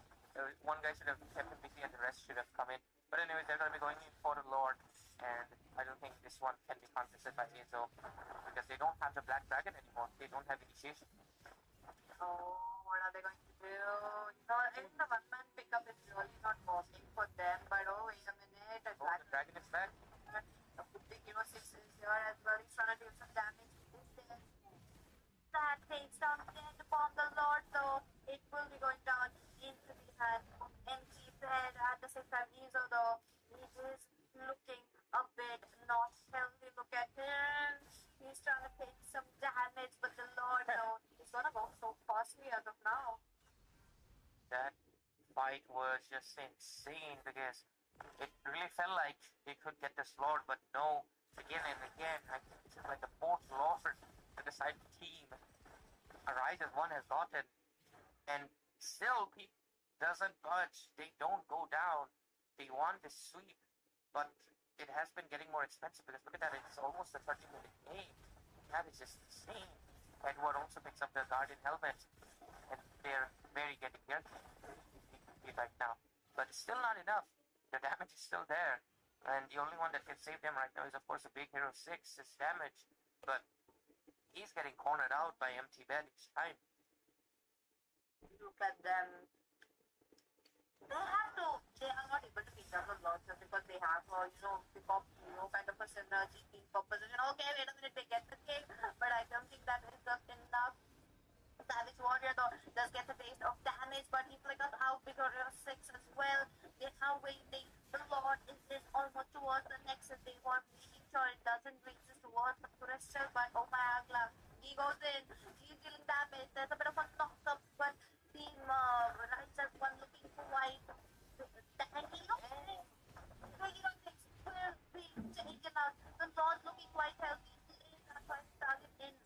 One guy should have kept him busy and the rest should have come in. But anyways, they're going to be going in for the Lord. And I don't think this one can be contested by Ezo because they don't have the Black Dragon anymore. They don't have initiation. Oh, what are they going to do? In the one-man pickup is really not working for them. But wait a minute. Oh, the Dragon is back. The big Hero 6 is here as well. He's trying to do some damage. That takes down the bomb. The Lord, though, it will be going down into the hand of empty bed. At the same time, Ezo, though, he is looking a bit not healthy. Look at him. He's trying to take some damage, but the Lord, though, he's gonna go so fastly as of now. That fight was just insane because it really felt like they could get this Lord, but no, again and again. I think this is like the fourth Lord that the side team Arises 1 has gotten, and still doesn't budge. They don't go down. They want the sweep, but it has been getting more expensive because look at that, it's almost a 30-minute game. That is just insane. Edward also picks up the Guardian helmet, and they're very getting there right now. But it's still not enough. The damage is still there, and the only one that can save them right now is of course the Big Hero 6's damage, but he's getting cornered out by empty bed each time. Look at them. They are not able to beat us a lot just because they have, pick up hero kind of a synergy, team composition. Okay, wait a minute, they get the kill, but I don't think that is just enough. Savage Warrior though does get a taste of damage, but he flickers out Victoria 6 as well. They are waiting. The Lord is almost towards the Nexus. They want making sure it doesn't reach towards the crystal, but oh my Agla. He goes in, he's dealing damage. There's a bit of a knock up, but Team Rise as one looking for white. And he looks will be taken out. The Lord looking quite healthy. He is trying to target in.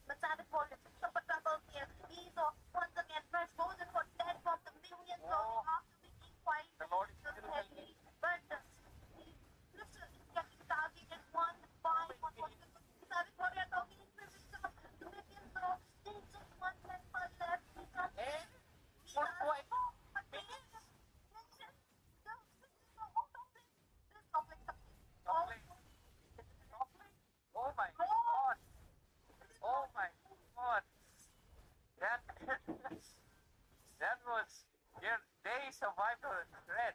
But Savage Warrior, super trouble here. He's once again fresh goes in for 10 from the millions after making quite heavy. But he literally getting targeted one by one. Savage Warrior talking into his top. The millions though, they just one member left. He got Oh my god! Oh my god! That that was they survived a red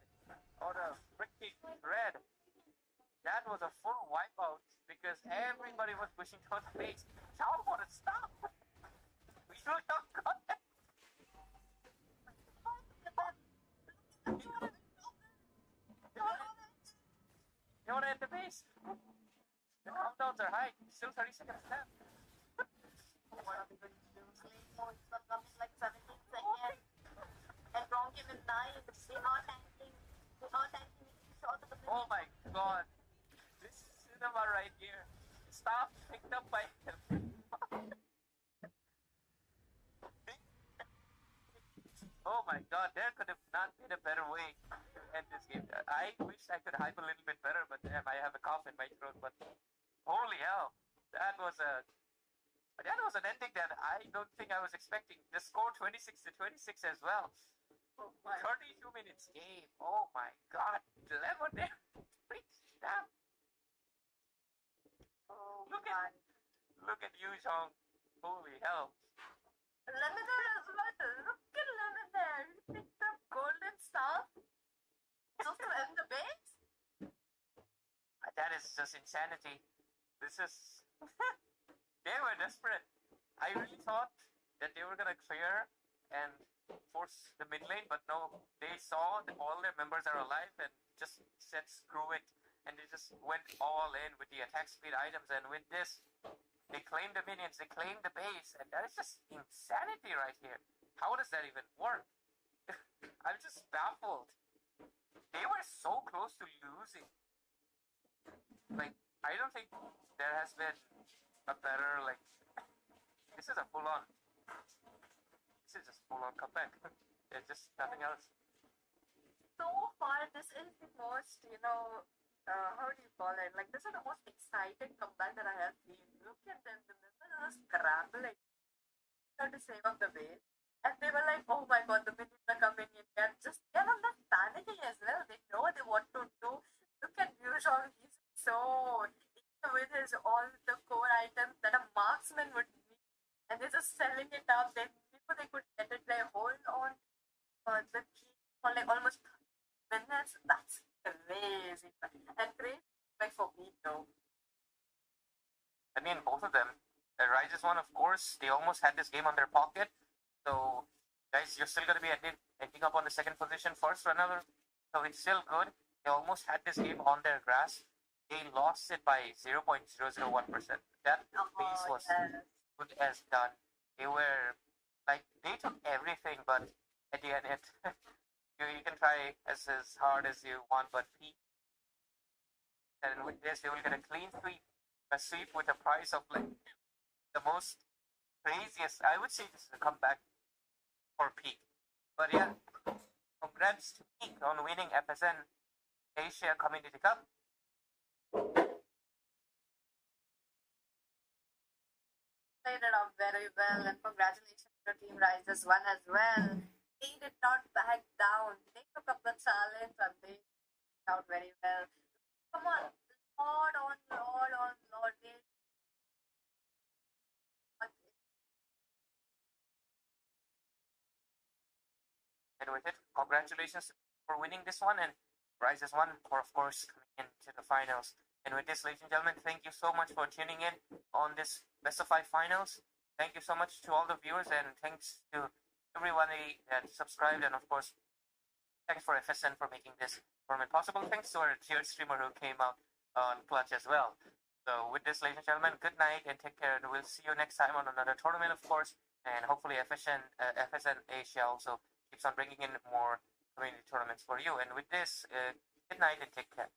or a freaking red. That was a full wipeout because everybody was pushing towards the base. How would it stop? We don't have got it. You want to hit the base? The countdowns are high. Still 30 seconds left. Like 17 seconds. And wrong him in 9. They are tanking. Oh my god. This cinema right here. Stop picked up by him. Oh my god, there could have not been a better way to end this game. I wish I could hype a little bit better, but damn, I have a cough in my throat. But holy hell, that was an ending that I don't think I was expecting. The score 26-26 as well. Oh my. 32 minutes game. Oh my god, Lemon there. Damn. Oh Look my. Look at you, Jong. Holy hell. Lemon there as well. Look at Lemon there. He picked up golden stuff just to end the base. That is just insanity. This is. They were desperate. I really thought that they were gonna clear and force the mid lane, but no. They saw that all their members are alive and just said screw it, and they just went all in with the attack speed items. And with this, they claimed the minions, they claimed the base, and that is just insanity right here. How does that even work? I'm just baffled. They were so close to losing. Like, I don't think there has been a better, like, this is a full-on, this is just full-on comeback. There's just nothing else. So far, this is the most, how do you call it? Like, this is the most exciting comeback that I have seen. Look at them, the members are scrambling to save up the base. And they were like, oh my god, the minions are coming in. They're not that panicking as well. They know what they want to do. Look at Yuzhong, he's so with his all the core items that a marksman would need. And they're just selling it up. They knew they could get it. They hold on the key for like almost minutes. That's crazy. And crazy like for me though. I mean, both of them. The Rises one, of course, they almost had this game on their pocket. So, guys, you're still going to be ending up on the second position first for another. So, it's still good. They almost had this game on their grass. They lost it by 0.001%. That pace was good as done. They were, like, they took everything, but at the end, you can try as hard as you want, but and with this, they will get a clean sweep. A sweep with a price of, like, the most craziest. I would say this is a comeback for Peak. But yeah, congrats to Peak on winning FSN Asia Community Cup. Played it out very well, and congratulations to Team Rises one as well. They did not back down. They took up the challenge and they out very well. Come on, Lord. They with it. Congratulations for winning this one, and prize is one for, of course, coming into the finals. And with this, ladies and gentlemen, thank you so much for tuning in on this best of 5 finals. Thank you so much to all the viewers, and thanks to everybody that subscribed, and of course, thanks for FSN for making this tournament possible. Thanks to our tiered streamer who came out on Clutch as well. So with this, ladies and gentlemen, good night and take care. And we'll see you next time on another tournament, of course. And hopefully FSN Asia also keeps on bringing in more community tournaments for you. And with this, good night and take care.